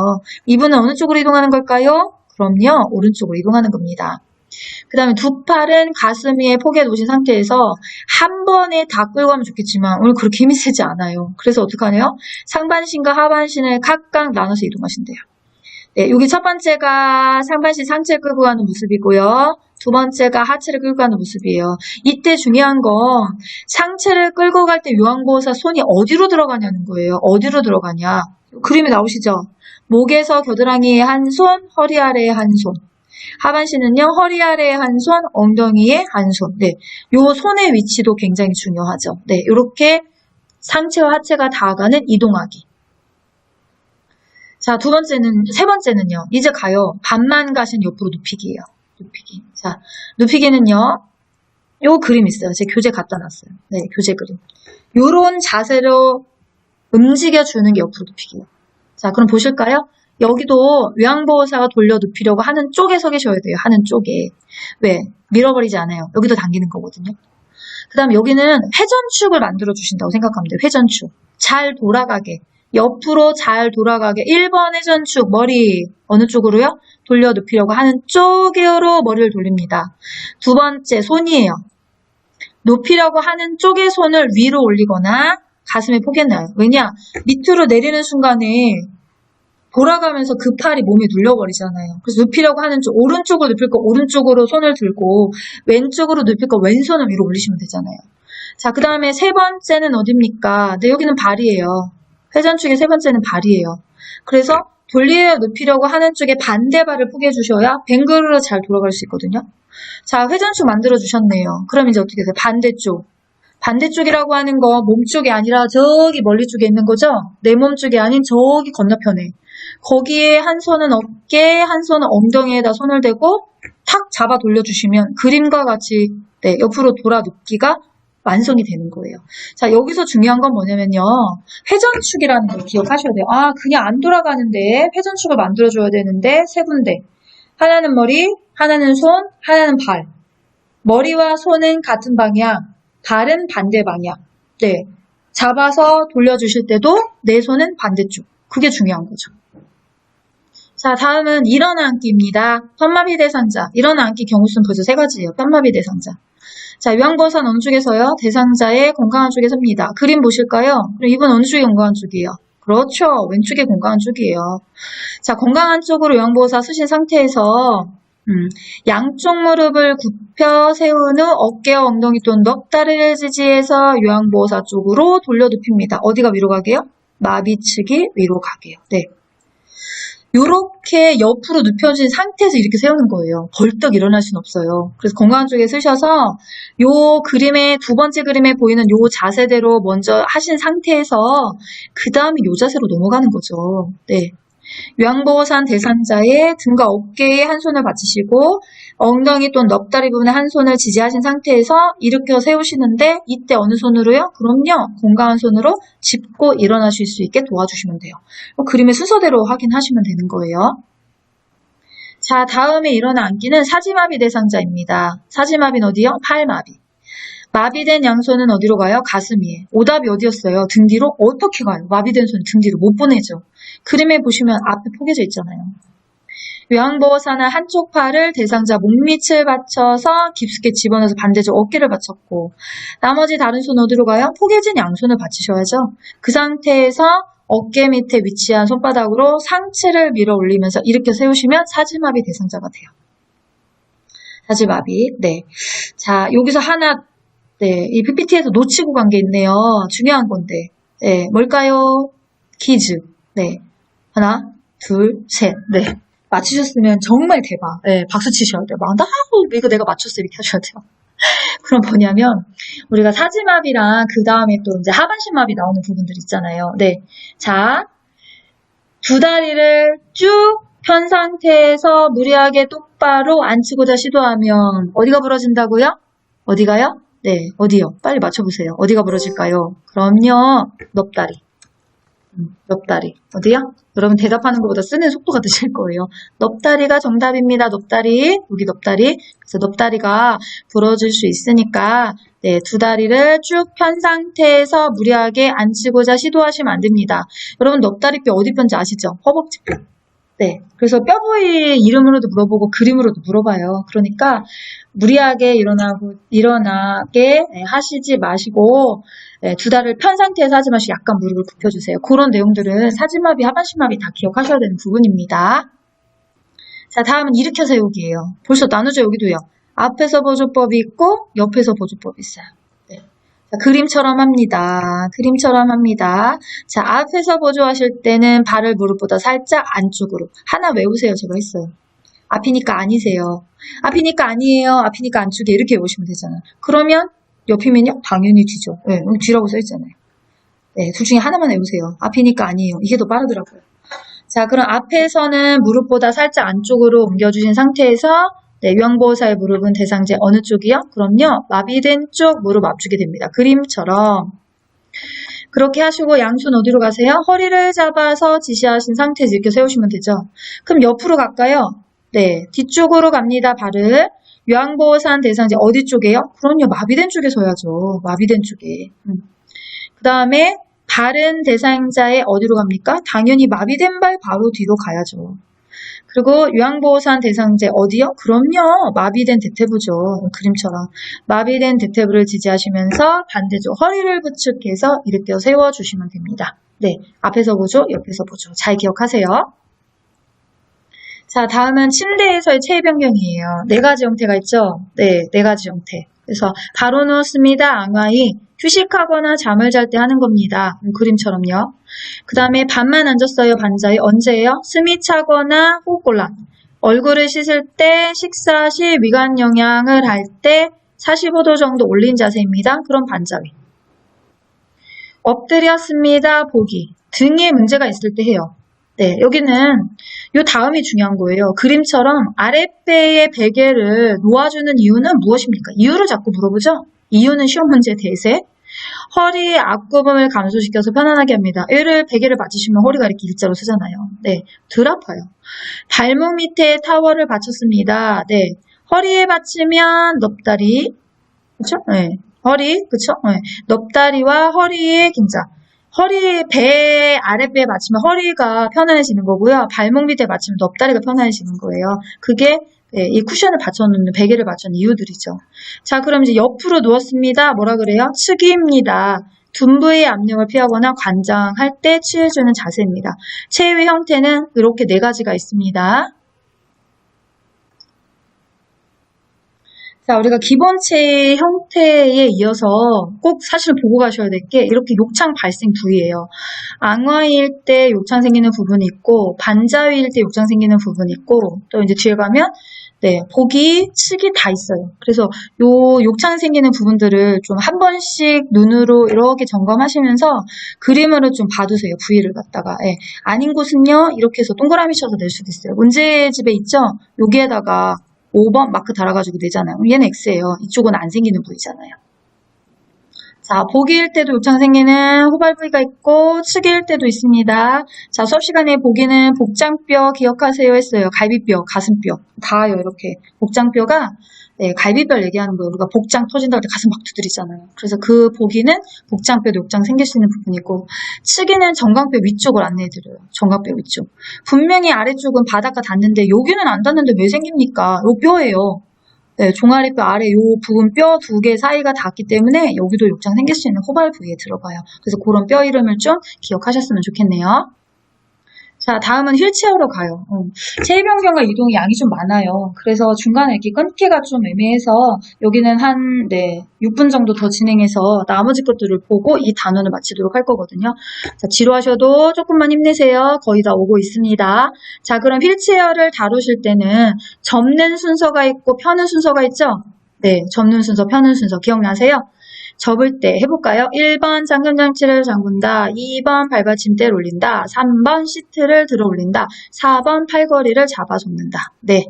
이분은 어느 쪽으로 이동하는 걸까요? 그럼요. 오른쪽으로 이동하는 겁니다. 그 다음에 두 팔은 가슴 위에 포개 놓으신 상태에서 한 번에 다 끌고 가면 좋겠지만 오늘 그렇게 힘이 세지 않아요. 그래서 어떡하네요? 상반신과 하반신을 각각 나눠서 이동하신대요. 네, 여기 첫 번째가 상반신 상체를 끌고 가는 모습이고요. 두 번째가 하체를 끌고 가는 모습이에요. 이때 중요한 건 상체를 끌고 갈 때 요양보호사 손이 어디로 들어가냐는 거예요. 어디로 들어가냐. 그림이 나오시죠? 목에서 겨드랑이에 한 손, 허리 아래에 한 손. 하반신은요, 허리 아래에 한 손, 엉덩이에 한 손. 네, 요 손의 위치도 굉장히 중요하죠. 네, 이렇게 상체와 하체가 닿아가는 이동하기. 자, 세 번째는요, 이제 가요. 반만 가신 옆으로 눕히기예요. 눕히기. 자, 눕히기는요, 요 그림 있어요. 제 교재 갖다 놨어요. 네, 교재 그림. 요런 자세로 움직여주는 게 옆으로 눕히기예요. 자, 그럼 보실까요? 여기도 요양보호사가 돌려 눕히려고 하는 쪽에 서 계셔야 돼요. 하는 쪽에. 왜? 밀어버리지 않아요. 여기도 당기는 거거든요. 그 다음에 여기는 회전축을 만들어 주신다고 생각하면 돼요. 회전축. 잘 돌아가게. 옆으로 잘 돌아가게. 1번 회전축. 머리 어느 쪽으로요? 돌려 눕히려고 하는 쪽으로 머리를 돌립니다. 두 번째 손이에요. 눕히려고 하는 쪽의 손을 위로 올리거나 가슴에 포개놔요. 왜냐? 밑으로 내리는 순간에 돌아가면서 그 팔이 몸에 눌려버리잖아요. 그래서 눕히려고 하는 쪽, 오른쪽으로 눕힐 거 오른쪽으로 손을 들고 왼쪽으로 눕힐 거 왼손을 위로 올리시면 되잖아요. 자, 그 다음에 세 번째는 어딥니까? 네, 여기는 발이에요. 회전축의 세 번째는 발이에요. 그래서 눕히려고 하는 쪽에 반대발을 포개주셔야 뱅글로 잘 돌아갈 수 있거든요. 자, 회전축 만들어주셨네요. 그럼 이제 어떻게 돼요? 반대쪽. 반대쪽이라고 하는 거 몸쪽이 아니라 저기 멀리 쪽에 있는 거죠? 내 몸쪽이 아닌 저기 건너편에. 거기에 한 손은 어깨, 한 손은 엉덩이에다 손을 대고 탁 잡아 돌려주시면 그림과 같이 옆으로 돌아 눕기가 완성이 되는 거예요. 자, 여기서 중요한 건 뭐냐면요. 회전축이라는 걸 기억하셔야 돼요. 그냥 안 돌아가는데 회전축을 만들어줘야 되는데 세 군데. 하나는 머리, 하나는 손, 하나는 발. 머리와 손은 같은 방향, 발은 반대 방향. 네, 잡아서 돌려주실 때도 내 손은 반대쪽. 그게 중요한 거죠. 자, 다음은 일어나앉기입니다. 편마비 대상자. 일어나앉기 경우수는 벌써 세 가지예요. 편마비 대상자. 자, 요양보호사는 어느 쪽에서요? 대상자의 건강한 쪽에 섭니다. 그림 보실까요? 그럼 이분 어느 쪽이 건강한 쪽이에요? 그렇죠. 왼쪽에 건강한 쪽이에요. 자, 건강한 쪽으로 요양보호사 쓰신 상태에서 양쪽 무릎을 굽혀 세운 후 어깨와 엉덩이 또는 넉 다리를 지지해서 요양보호사 쪽으로 돌려 눕힙니다. 어디가 위로 가게요? 마비측이 위로 가게요. 네. 요렇게 옆으로 눕혀진 상태에서 이렇게 세우는 거예요. 벌떡 일어날 수는 없어요. 그래서 건강한 쪽에 쓰셔서 요 그림의 두 번째 그림에 보이는 요 자세대로 먼저 하신 상태에서 그 다음에 요 자세로 넘어가는 거죠. 네. 요양보호산 대상자의 등과 어깨에 한 손을 받치시고 엉덩이 또는 넙다리 부분에 한 손을 지지하신 상태에서 일으켜 세우시는데 이때 어느 손으로요? 그럼요. 건강한 손으로 짚고 일어나실 수 있게 도와주시면 돼요. 그림의 순서대로 확인하시면 되는 거예요. 자, 다음에 일어나 앉기는 사지마비 대상자입니다. 사지마비는 어디요? 팔마비. 마비된 양손은 어디로 가요? 가슴 위에. 오답이 어디였어요? 등 뒤로? 어떻게 가요? 마비된 손이 등 뒤로 못 보내죠. 그림에 보시면 앞에 포개져 있잖아요. 요양보호사는 한쪽 팔을 대상자 몸밑을 받쳐서 깊숙이 집어넣어서 반대쪽 어깨를 받쳤고 나머지 다른 손 어디로 가요? 포개진 양손을 받치셔야죠. 그 상태에서 어깨 밑에 위치한 손바닥으로 상체를 밀어 올리면서 일으켜 세우시면 사지마비 대상자가 돼요. 사지마비. 네. 자, 여기서 하나 네, 이 PPT에서 놓치고 간 게 있네요. 중요한 건데. 네, 뭘까요? 퀴즈. 네. 하나, 둘, 셋. 네. 맞추셨으면 정말 대박. 네, 박수 치셔야 돼요. 막, 이거 내가 맞췄어. 이렇게 하셔야 돼요. 그럼 뭐냐면, 우리가 사지마비랑 그 다음에 또 이제 하반신마비 나오는 부분들 있잖아요. 네. 자, 두 다리를 쭉 편 상태에서 무리하게 똑바로 앉히고자 시도하면 어디가 부러진다고요? 어디가요? 네, 어디요? 빨리 맞춰보세요. 어디가 부러질까요? 그럼요, 넙다리. 넙다리. 어디요? 여러분 대답하는 것보다 쓰는 속도가 드실 거예요. 넙다리가 정답입니다. 넙다리. 여기 넙다리. 그래서 넙다리가 부러질 수 있으니까 네, 두 다리를 쭉 편 상태에서 무리하게 앉히고자 시도하시면 안 됩니다. 여러분 넙다리뼈 어디 뼈인지 아시죠? 허벅지뼈. 네, 그래서 뼈 부위 이름으로도 물어보고 그림으로도 물어봐요. 그러니까 무리하게 일어나게 하시지 마시고 두 다리를 편 상태에서 하지 마시고 약간 무릎을 굽혀주세요. 그런 내용들은 사지마비, 하반신마비 다 기억하셔야 되는 부분입니다. 자, 다음은 일으켜 세우기예요. 벌써 나누죠, 여기도요. 앞에서 보조법이 있고 옆에서 보조법이 있어요. 네. 자, 그림처럼 합니다. 그림처럼 합니다. 자, 앞에서 보조하실 때는 발을 무릎보다 살짝 안쪽으로. 하나 외우세요. 제가 했어요. 앞이니까 아니세요. 앞이니까 아니에요. 앞이니까 안쪽에 이렇게 외우시면 되잖아요. 그러면 옆이면요? 당연히 뒤죠. 네, 여기 뒤라고 써있잖아요. 네, 둘 중에 하나만 외우세요. 앞이니까 아니에요. 이게 더 빠르더라고요. 자, 그럼 앞에서는 무릎보다 살짝 안쪽으로 옮겨주신 상태에서 네, 요양보호사의 무릎은 대상제 어느 쪽이요? 그럼요. 마비된 쪽 무릎 앞쪽이 됩니다. 그림처럼. 그렇게 하시고 양손 어디로 가세요? 허리를 잡아서 지시하신 상태에서 이렇게 세우시면 되죠. 그럼 옆으로 갈까요? 네, 뒤쪽으로 갑니다. 발을. 요양보호사 대상자 어디 쪽이에요? 그럼요, 마비된 쪽에 서야죠. 마비된 쪽에. 그 다음에 발은 대상자의 어디로 갑니까? 당연히 마비된 발 바로 뒤로 가야죠. 그리고 요양보호사 대상자 어디요? 그럼요, 마비된 대퇴부죠. 그림처럼. 마비된 대퇴부를 지지하시면서 반대쪽 허리를 부축해서 일으켜 세워주시면 됩니다. 네, 앞에서 보죠, 옆에서 보죠. 잘 기억하세요. 자, 다음은 침대에서의 체위 변경이에요. 네 가지 형태가 있죠? 네, 네 가지 형태. 그래서 바로 누웠습니다. 앙하이. 휴식하거나 잠을 잘 때 하는 겁니다. 그림처럼요. 그 다음에 반만 앉았어요. 반자이. 언제예요? 숨이 차거나 호흡곤란. 얼굴을 씻을 때, 식사 시 위관 영양을 할 때 45도 정도 올린 자세입니다. 그럼 반자위. 엎드렸습니다. 보기. 등에 문제가 있을 때 해요. 네, 여기는 요 다음이 중요한 거예요. 그림처럼 아랫배의 베개를 놓아주는 이유는 무엇입니까? 이유를 자꾸 물어보죠? 이유는 시험 문제 대세. 허리의 앞구름을 감소시켜서 편안하게 합니다. 얘를 베개를 맞추시면 허리가 이렇게 일자로 서잖아요. 네, 덜 아파요. 발목 밑에 타월을 받쳤습니다. 네, 허리에 받치면 넙다리, 그렇죠? 네, 허리, 그렇죠? 네, 넙다리와 허리의 긴장. 배 아랫배에 맞추면 허리가 편안해지는 거고요. 발목 밑에 맞추면 넙다리가 편안해지는 거예요. 그게 이 쿠션을 받쳐놓는, 베개를 받쳐놓는 이유들이죠. 자, 그럼 이제 옆으로 누웠습니다. 뭐라 그래요? 측위입니다. 둔부의 압력을 피하거나 관장할 때 취해주는 자세입니다. 체위 형태는 이렇게 네 가지가 있습니다. 자, 우리가 기본체 형태에 이어서 꼭 사실 보고 가셔야 될 게 이렇게 욕창 발생 부위예요. 앙화일 때 욕창 생기는 부분이 있고 반자위일 때 욕창 생기는 부분이 있고 또 이제 뒤에 가면 네, 복이, 측이 다 있어요. 그래서 요 욕창 생기는 부분들을 좀 한 번씩 눈으로 이렇게 점검하시면서 그림으로 좀 봐두세요. 부위를 갖다가. 예. 아닌 곳은요, 이렇게 해서 동그라미 쳐서 낼 수도 있어요. 문제집에 있죠? 여기에다가 5번 마크 달아가지고 내잖아요. 얘는 X예요. 이쪽은 안 생기는 부위잖아요. 자, 복일 때도 욕창 생기는 호발 부위가 있고 측일 때도 있습니다. 자, 수업 시간에 복이는 복장뼈 기억하세요 했어요. 갈비뼈, 가슴뼈 다요. 이렇게 복장뼈가 네, 갈비뼈를 얘기하는 거예요. 우리가 복장 터진다 할 때 가슴 막 두드리잖아요. 그래서 그 복이는 복장뼈도 욕창 생길 수 있는 부분이고 측이는 정강뼈 위쪽을 안내해드려요. 정강뼈 위쪽. 분명히 아래쪽은 바닥과 닿는데 여기는 안 닿는데 왜 생깁니까? 요 뼈예요. 네, 종아리뼈 아래 요 부분 뼈 두 개 사이가 닿기 때문에 여기도 욕창 생길 수 있는 호발 부위에 들어가요. 그래서 그런 뼈 이름을 좀 기억하셨으면 좋겠네요. 자, 다음은 휠체어로 가요. 체위 변경과 이동이 양이 좀 많아요. 그래서 중간에 이렇게 끊기가 좀 애매해서 여기는 한 6분 정도 더 진행해서 나머지 것들을 보고 이 단원을 마치도록 할 거거든요. 자, 지루하셔도 조금만 힘내세요. 거의 다 오고 있습니다. 자, 그럼 휠체어를 다루실 때는 접는 순서가 있고 펴는 순서가 있죠? 네, 접는 순서, 펴는 순서 기억나세요? 접을 때 해볼까요? 1번 잠금장치를 잠근다, 2번 발받침대를 올린다, 3번 시트를 들어 올린다, 4번 팔걸이를 잡아 줬는다. 네,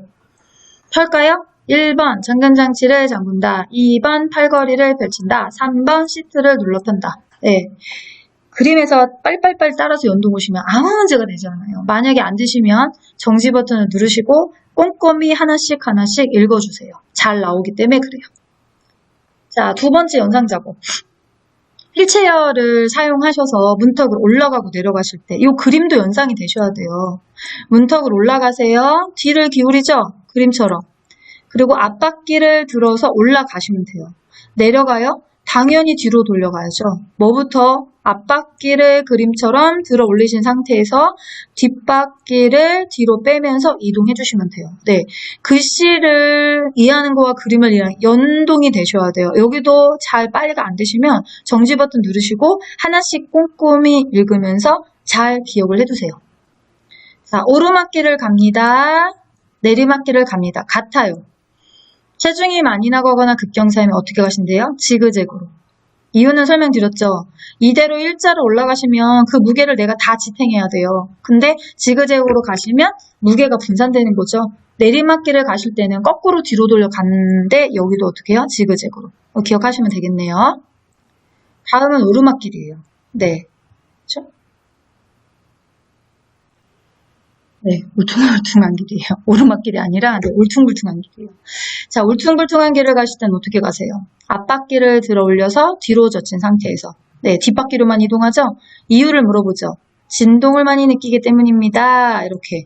펼까요? 1번 잠금장치를 잠근다, 2번 팔걸이를 펼친다, 3번 시트를 눌러 편다. 네, 그림에서 빨리빨리 따라서 연동 보시면 아무 문제가 되지 않아요. 만약에 안 되시면 정지 버튼을 누르시고 꼼꼼히 하나씩 읽어주세요. 잘 나오기 때문에 그래요. 자, 두 번째 연상 작업. 휠체어를 사용하셔서 문턱을 올라가고 내려가실 때 이 그림도 연상이 되셔야 돼요. 문턱을 올라가세요. 뒤를 기울이죠? 그림처럼. 그리고 앞바퀴를 들어서 올라가시면 돼요. 내려가요? 당연히 뒤로 돌려가야죠. 뭐부터? 앞바퀴를 그림처럼 들어 올리신 상태에서 뒷바퀴를 뒤로 빼면서 이동해 주시면 돼요. 네, 글씨를 이해하는 거와 그림을 이해하는 연동이 되셔야 돼요. 여기도 잘 빨리가 안 되시면 정지 버튼 누르시고 하나씩 꼼꼼히 읽으면서 잘 기억을 해두세요. 자, 오르막길을 갑니다. 내리막길을 갑니다. 같아요. 체중이 많이 나가거나 급경사이면 어떻게 가신대요? 지그재그로. 이유는 설명드렸죠. 이대로 일자로 올라가시면 그 무게를 내가 다 지탱해야 돼요. 근데 지그재그로 가시면 무게가 분산되는 거죠. 내리막길을 가실 때는 거꾸로 뒤로 돌려 가는데 여기도 어떻게 해요? 지그재그로. 기억하시면 되겠네요. 다음은 오르막길이에요. 네. 그렇죠? 네, 울퉁불퉁한 길이에요. 오르막길이 아니라 울퉁불퉁한 길이에요. 자, 울퉁불퉁한 길을 가실 때는 어떻게 가세요? 앞바퀴를 들어 올려서 뒤로 젖힌 상태에서 네, 뒷바퀴로만 이동하죠? 이유를 물어보죠. 진동을 많이 느끼기 때문입니다. 이렇게.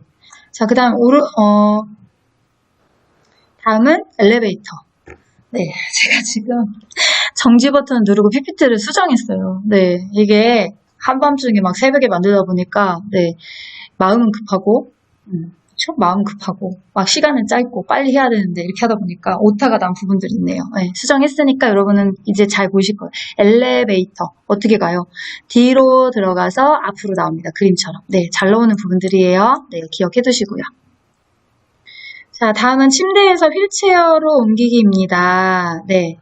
자, 그 다음 다음은 엘리베이터. 네, 제가 지금 정지 버튼을 누르고 PPT를 수정했어요. 네, 이게 한밤중에 막 새벽에 만들다 보니까 네, 마음은 급하고 마음 급하고 막 시간은 짧고 빨리 해야 되는데 이렇게 하다 보니까 오타가 난 부분들이 있네요. 네, 수정했으니까 여러분은 이제 잘 보실 거예요. 엘리베이터 어떻게 가요? 뒤로 들어가서 앞으로 나옵니다. 그림처럼. 네, 잘 나오는 부분들이에요. 네, 기억해 두시고요. 자, 다음은 침대에서 휠체어로 옮기기입니다. 네,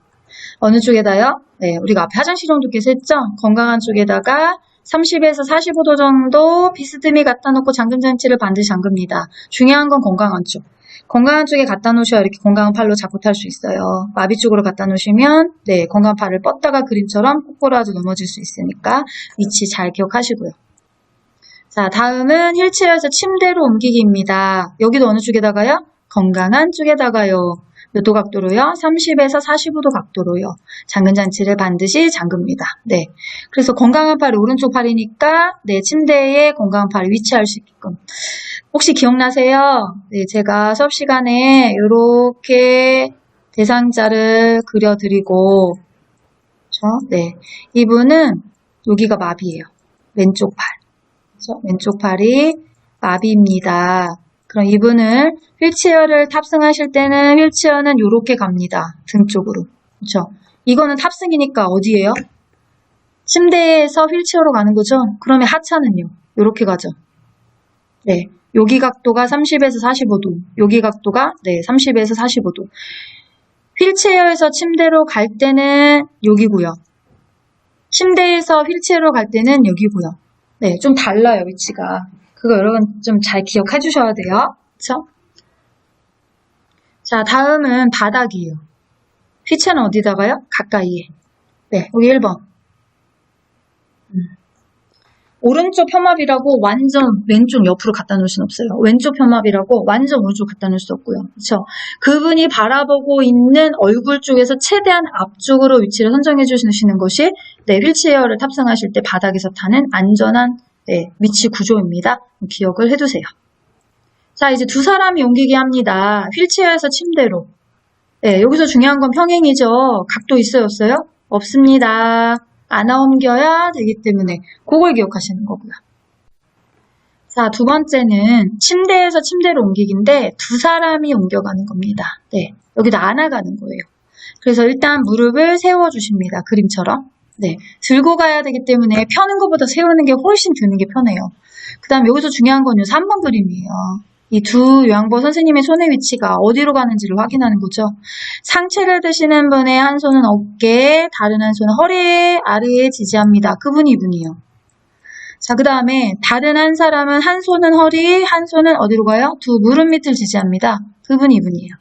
어느 쪽에다요? 네, 우리가 앞에 화장실 정도께서 했죠? 건강한 쪽에다가 30에서 45도 정도 비스듬히 갖다 놓고 잠금장치를 반드시 잠급니다. 중요한 건 건강한 쪽. 건강한 쪽에 갖다 놓으셔야 이렇게 건강한 팔로 잡고 탈 수 있어요. 마비 쪽으로 갖다 놓으시면 네, 건강한 팔을 뻗다가 그림처럼 꼬꾸라도 넘어질 수 있으니까 위치 잘 기억하시고요. 자, 다음은 휠체어에서 침대로 옮기기입니다. 여기도 어느 쪽에다가요? 건강한 쪽에다가요. 몇 도 각도로요? 30에서 45도 각도로요. 잠금장치를 반드시 잠급니다. 네. 그래서 건강한 팔이 오른쪽 팔이니까 네, 침대에 건강한 팔이 위치할 수 있게끔. 혹시 기억나세요? 네, 제가 수업 시간에 이렇게 대상자를 그려드리고 그렇죠? 네. 이분은 여기가 마비예요. 왼쪽 팔. 그렇죠? 왼쪽 팔이 마비입니다. 그럼 이분을 휠체어를 탑승하실 때는 휠체어는 이렇게 갑니다. 등 쪽으로. 그렇죠? 이거는 탑승이니까 어디예요? 침대에서 휠체어로 가는 거죠? 그러면 하차는요? 이렇게 가죠. 네. 여기 각도가 30에서 45도. 여기 각도가 30에서 45도. 휠체어에서 침대로 갈 때는 여기고요. 침대에서 휠체어로 갈 때는 여기고요. 네, 좀 달라요, 위치가. 그거 여러분 좀 잘 기억해 주셔야 돼요. 그쵸? 자, 다음은 바닥이에요. 휠체어는 어디다가요? 가까이에. 네, 여기 1번. 오른쪽 편마비라고 완전 왼쪽 옆으로 갖다 놓을 수는 없어요. 왼쪽 편마비라고 완전 오른쪽 갖다 놓을 수 없고요. 그렇죠? 그분이 바라보고 있는 얼굴 쪽에서 최대한 앞쪽으로 위치를 선정해 주시는 것이 휠체어를 탑승하실 때 바닥에서 타는 안전한 위치 구조입니다. 기억을 해두세요. 자, 이제 두 사람이 옮기게 합니다. 휠체어에서 침대로. 여기서 중요한 건 평행이죠. 각도 있어요, 없어요? 없습니다. 안 옮겨야 되기 때문에 그걸 기억하시는 거고요. 자, 두 번째는 침대에서 침대로 옮기기인데 두 사람이 옮겨가는 겁니다. 네, 여기다 안아가는 거예요. 그래서 일단 무릎을 세워주십니다. 그림처럼. 네, 들고 가야 되기 때문에 펴는 것보다 세우는 게 훨씬 드는 게 편해요. 그 다음 여기서 중요한 건요. 3번 그림이에요. 이 두 요양보 선생님의 손의 위치가 어디로 가는지를 확인하는 거죠. 상체를 드시는 분의 한 손은 어깨, 다른 한 손은 허리 아래에 지지합니다. 그분이 이분이에요. 자, 그 다음에 다른 한 사람은 한 손은 허리, 한 손은 어디로 가요? 두 무릎 밑을 지지합니다. 그분이 이분이에요.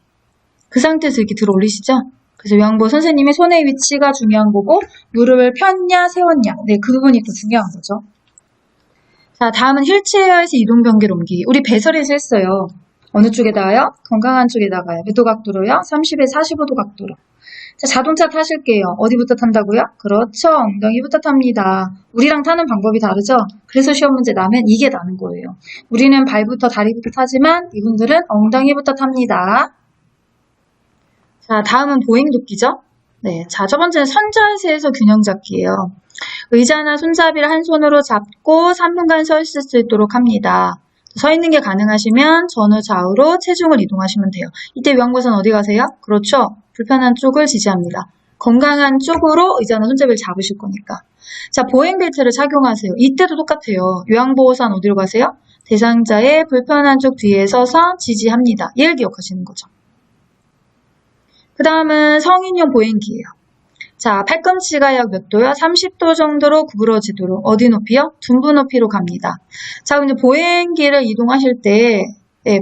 그 상태에서 이렇게 들어 올리시죠? 그래서 요양보 선생님의 손의 위치가 중요한 거고 무릎을 폈냐 세웠냐. 네, 그 부분이 더 중요한 거죠. 자, 다음은 휠체어에서 이동 변기로 옮기기. 우리 배설에서 했어요. 어느 쪽에다가요? 건강한 쪽에다가요. 몇 도 각도로요? 30에서 45도 각도로. 자, 자동차 타실게요. 어디부터 탄다고요? 그렇죠. 엉덩이부터 탑니다. 우리랑 타는 방법이 다르죠? 그래서 시험 문제 나면 이게 나는 거예요. 우리는 발부터 다리부터 타지만 이분들은 엉덩이부터 탑니다. 자, 다음은 보행 돕기죠? 네, 자, 첫 번째는 선자세에서 균형 잡기예요. 의자나 손잡이를 한 손으로 잡고 3분간 서 있을 수 있도록 합니다. 서 있는 게 가능하시면 전후 좌우로 체중을 이동하시면 돼요. 이때 요양보선 어디 가세요? 그렇죠. 불편한 쪽을 지지합니다. 건강한 쪽으로 의자나 손잡이를 잡으실 거니까. 자, 보행 벨트를 착용하세요. 이때도 똑같아요. 요양보호선 어디로 가세요? 대상자의 불편한 쪽 뒤에 서서 지지합니다. 얘를 기억하시는 거죠. 그 다음은 성인용 보행기예요. 자, 팔꿈치가 약 몇 도요? 30도 정도로 구부러지도록 어디 높이요? 둔부 높이로 갑니다. 자, 근데 보행기를 이동하실 때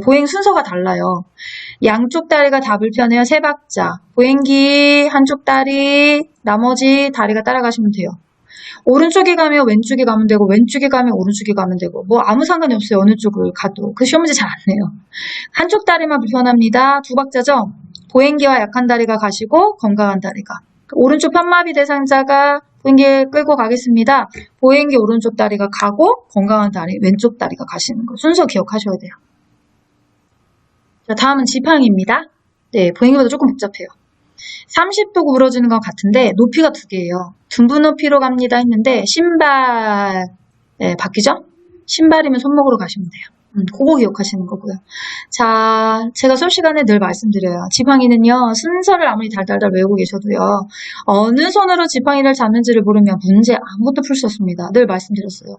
보행 순서가 달라요. 양쪽 다리가 다 불편해요. 세 박자. 보행기 한쪽 다리, 나머지 다리가 따라가시면 돼요. 오른쪽에 가면 왼쪽에 가면 되고 왼쪽에 가면 오른쪽에 가면 되고 뭐 아무 상관이 없어요. 어느 쪽을 가도. 그 시험 문제 잘 안 내요. 한쪽 다리만 불편합니다. 두 박자죠. 보행기와 약한 다리가 가시고 건강한 다리가. 오른쪽 편마비 대상자가 보행기 끌고 가겠습니다. 보행기 오른쪽 다리가 가고 건강한 다리 왼쪽 다리가 가시는 거 순서 기억하셔야 돼요. 자, 다음은 지팡이입니다. 네, 보행기보다 조금 복잡해요. 30도 구부러지는 것 같은데 높이가 두 개예요. 둔부 높이로 갑니다 했는데 신발 바뀌죠? 신발이면 손목으로 가시면 돼요. 그거 기억하시는 거고요. 자, 제가 수업 시간에 늘 말씀드려요. 지팡이는요, 순서를 아무리 달달달 외우고 계셔도요, 어느 손으로 지팡이를 잡는지를 모르면 문제 아무것도 풀 수 없습니다. 늘 말씀드렸어요.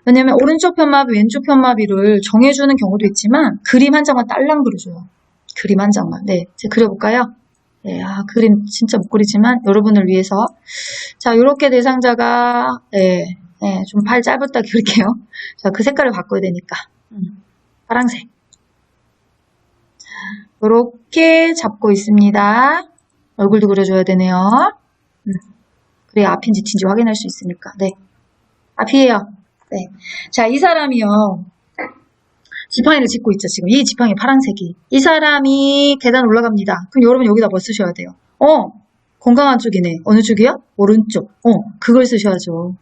왜냐면 오른쪽 편마비, 왼쪽 편마비를 정해주는 경우도 있지만 그림 한 장만 딸랑 그려줘요. 그림 한 장만. 네, 제가 그려볼까요? 네, 그림 진짜 못 그리지만 여러분을 위해서. 자, 요렇게 대상자가 좀 팔 짧았다 그릴게요. 자, 그 색깔을 바꿔야 되니까. 파랑색. 자, 요렇게 잡고 있습니다. 얼굴도 그려줘야 되네요. 그래야 앞인지 뒤인지 확인할 수 있으니까. 네. 앞이에요. 네. 자, 이 사람이요. 지팡이를 짚고 있죠, 지금. 이 지팡이 파란색이. 이 사람이 계단 올라갑니다. 그럼 여러분 여기다 뭐 쓰셔야 돼요? 건강한 쪽이네. 어느 쪽이요? 오른쪽. 그걸 쓰셔야죠.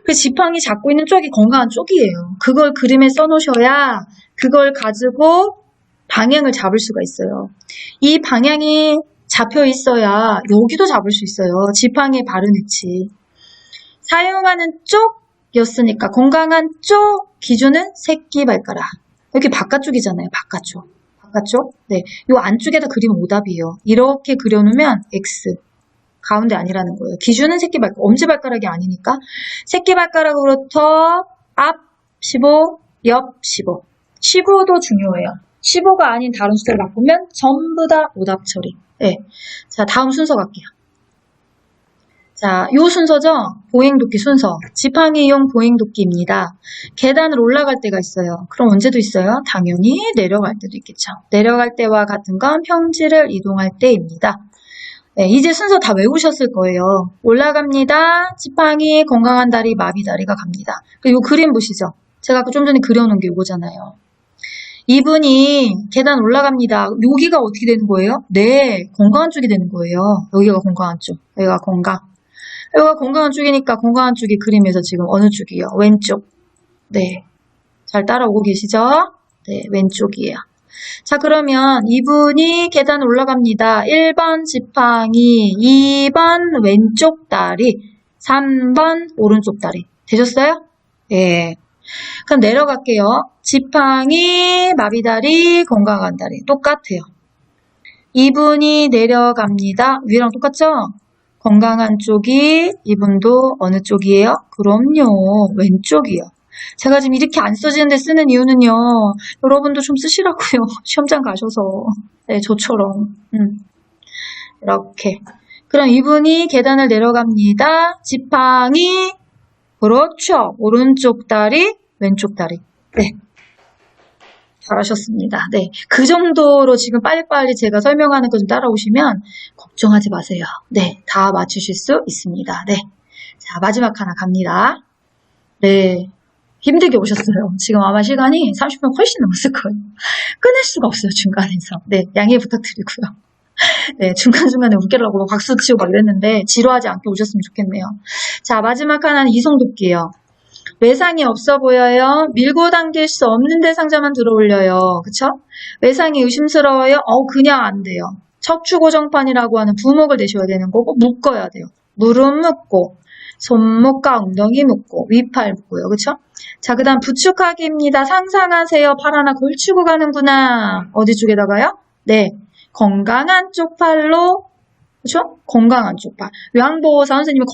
그 지팡이 잡고 있는 쪽이 건강한 쪽이에요. 그걸 그림에 써놓으셔야 그걸 가지고 방향을 잡을 수가 있어요. 이 방향이 잡혀 있어야 여기도 잡을 수 있어요. 지팡이의 바른 위치. 사용하는 쪽이었으니까 건강한 쪽 기준은 새끼발가락. 여기 바깥쪽이잖아요. 바깥쪽. 바깥쪽. 네. 요 안쪽에다 그리면 오답이에요. 이렇게 그려놓으면 X. 가운데 아니라는 거예요. 기준은 새끼발가락, 엄지발가락이 아니니까. 새끼발가락으로부터 앞 15, 옆 15. 15도 중요해요. 15가 아닌 다른 숫자를 바꾸면 전부 다 오답 처리. 네. 자, 다음 순서 갈게요. 자, 요 순서죠? 보행도끼 순서. 지팡이용 보행도끼입니다. 계단을 올라갈 때가 있어요. 그럼 언제도 있어요? 당연히 내려갈 때도 있겠죠. 내려갈 때와 같은 건 평지를 이동할 때입니다. 네, 이제 순서 다 외우셨을 거예요. 올라갑니다. 지팡이, 건강한 다리, 마비 다리가 갑니다. 요 그림 보시죠? 제가 좀 전에 그려놓은 게 이거잖아요. 이분이 계단 올라갑니다. 여기가 어떻게 되는 거예요? 네, 건강한 쪽이 되는 거예요. 여기가 건강한 쪽, 여기가 건강. 여기가 건강한 쪽이니까 건강한 쪽이 그림에서 지금 어느 쪽이에요? 왼쪽. 네, 잘 따라오고 계시죠? 네, 왼쪽이에요. 자, 그러면 이분이 계단 올라갑니다. 1번 지팡이, 2번 왼쪽 다리, 3번 오른쪽 다리. 되셨어요? 예. 그럼 내려갈게요. 지팡이, 마비다리, 건강한 다리. 똑같아요. 이분이 내려갑니다. 위랑 똑같죠? 건강한 쪽이 이분도 어느 쪽이에요? 그럼요. 왼쪽이요. 제가 지금 이렇게 안 써지는데 쓰는 이유는요. 여러분도 좀 쓰시라고요. 시험장 가셔서. 네, 저처럼. 이렇게. 그럼 이분이 계단을 내려갑니다. 지팡이. 그렇죠. 오른쪽 다리, 왼쪽 다리. 네. 잘하셨습니다. 네. 그 정도로 지금 빨리빨리 제가 설명하는 거 좀 따라오시면 걱정하지 마세요. 네. 다 맞추실 수 있습니다. 네. 자, 마지막 하나 갑니다. 네. 힘들게 오셨어요. 지금 아마 시간이 30분 훨씬 넘었을 거예요. 끊을 수가 없어요, 중간에서. 네, 양해 부탁드리고요. 네, 중간중간에 웃기려고 박수 치고 막 이랬는데 지루하지 않게 오셨으면 좋겠네요. 자, 마지막 하나는 이송돕기예요. 외상이 없어 보여요. 밀고 당길 수 없는 대상자만 들어올려요. 그쵸? 외상이 의심스러워요. 그냥 안 돼요. 척추고정판이라고 하는 부목을 내셔야 되는 거고 묶어야 돼요. 무릎 묶고 손목과 엉덩이 묶고 위팔 묶고요. 그쵸? 자, 그 다음 부축하기입니다. 상상하세요. 팔 하나 걸치고 가는구나. 어디 쪽에다가요? 네, 건강한 쪽 팔로, 그쵸? 건강한 쪽 팔. 요양보호사 선생님이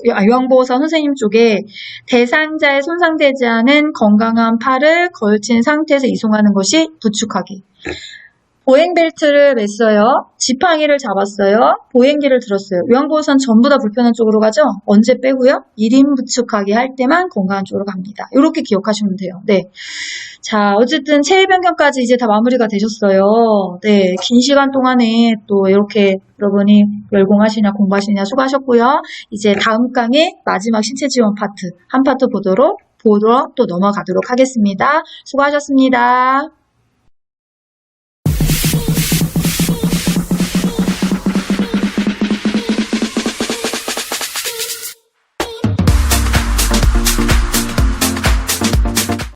요양보호사 선생님 쪽에 대상자에 손상되지 않은 건강한 팔을 걸친 상태에서 이송하는 것이 부축하기. 보행벨트를 맸어요. 지팡이를 잡았어요. 보행기를 들었어요. 요양보호사는 전부 다 불편한 쪽으로 가죠? 언제 빼고요? 1인 부축하기 할 때만 건강한 쪽으로 갑니다. 이렇게 기억하시면 돼요. 네. 자, 어쨌든 체위 변경까지 이제 다 마무리가 되셨어요. 네. 긴 시간 동안에 또 이렇게 여러분이 열공하시냐 공부하시냐 수고하셨고요. 이제 다음 강의 마지막 신체 지원 파트 한 파트 보도록 또 넘어가도록 하겠습니다. 수고하셨습니다.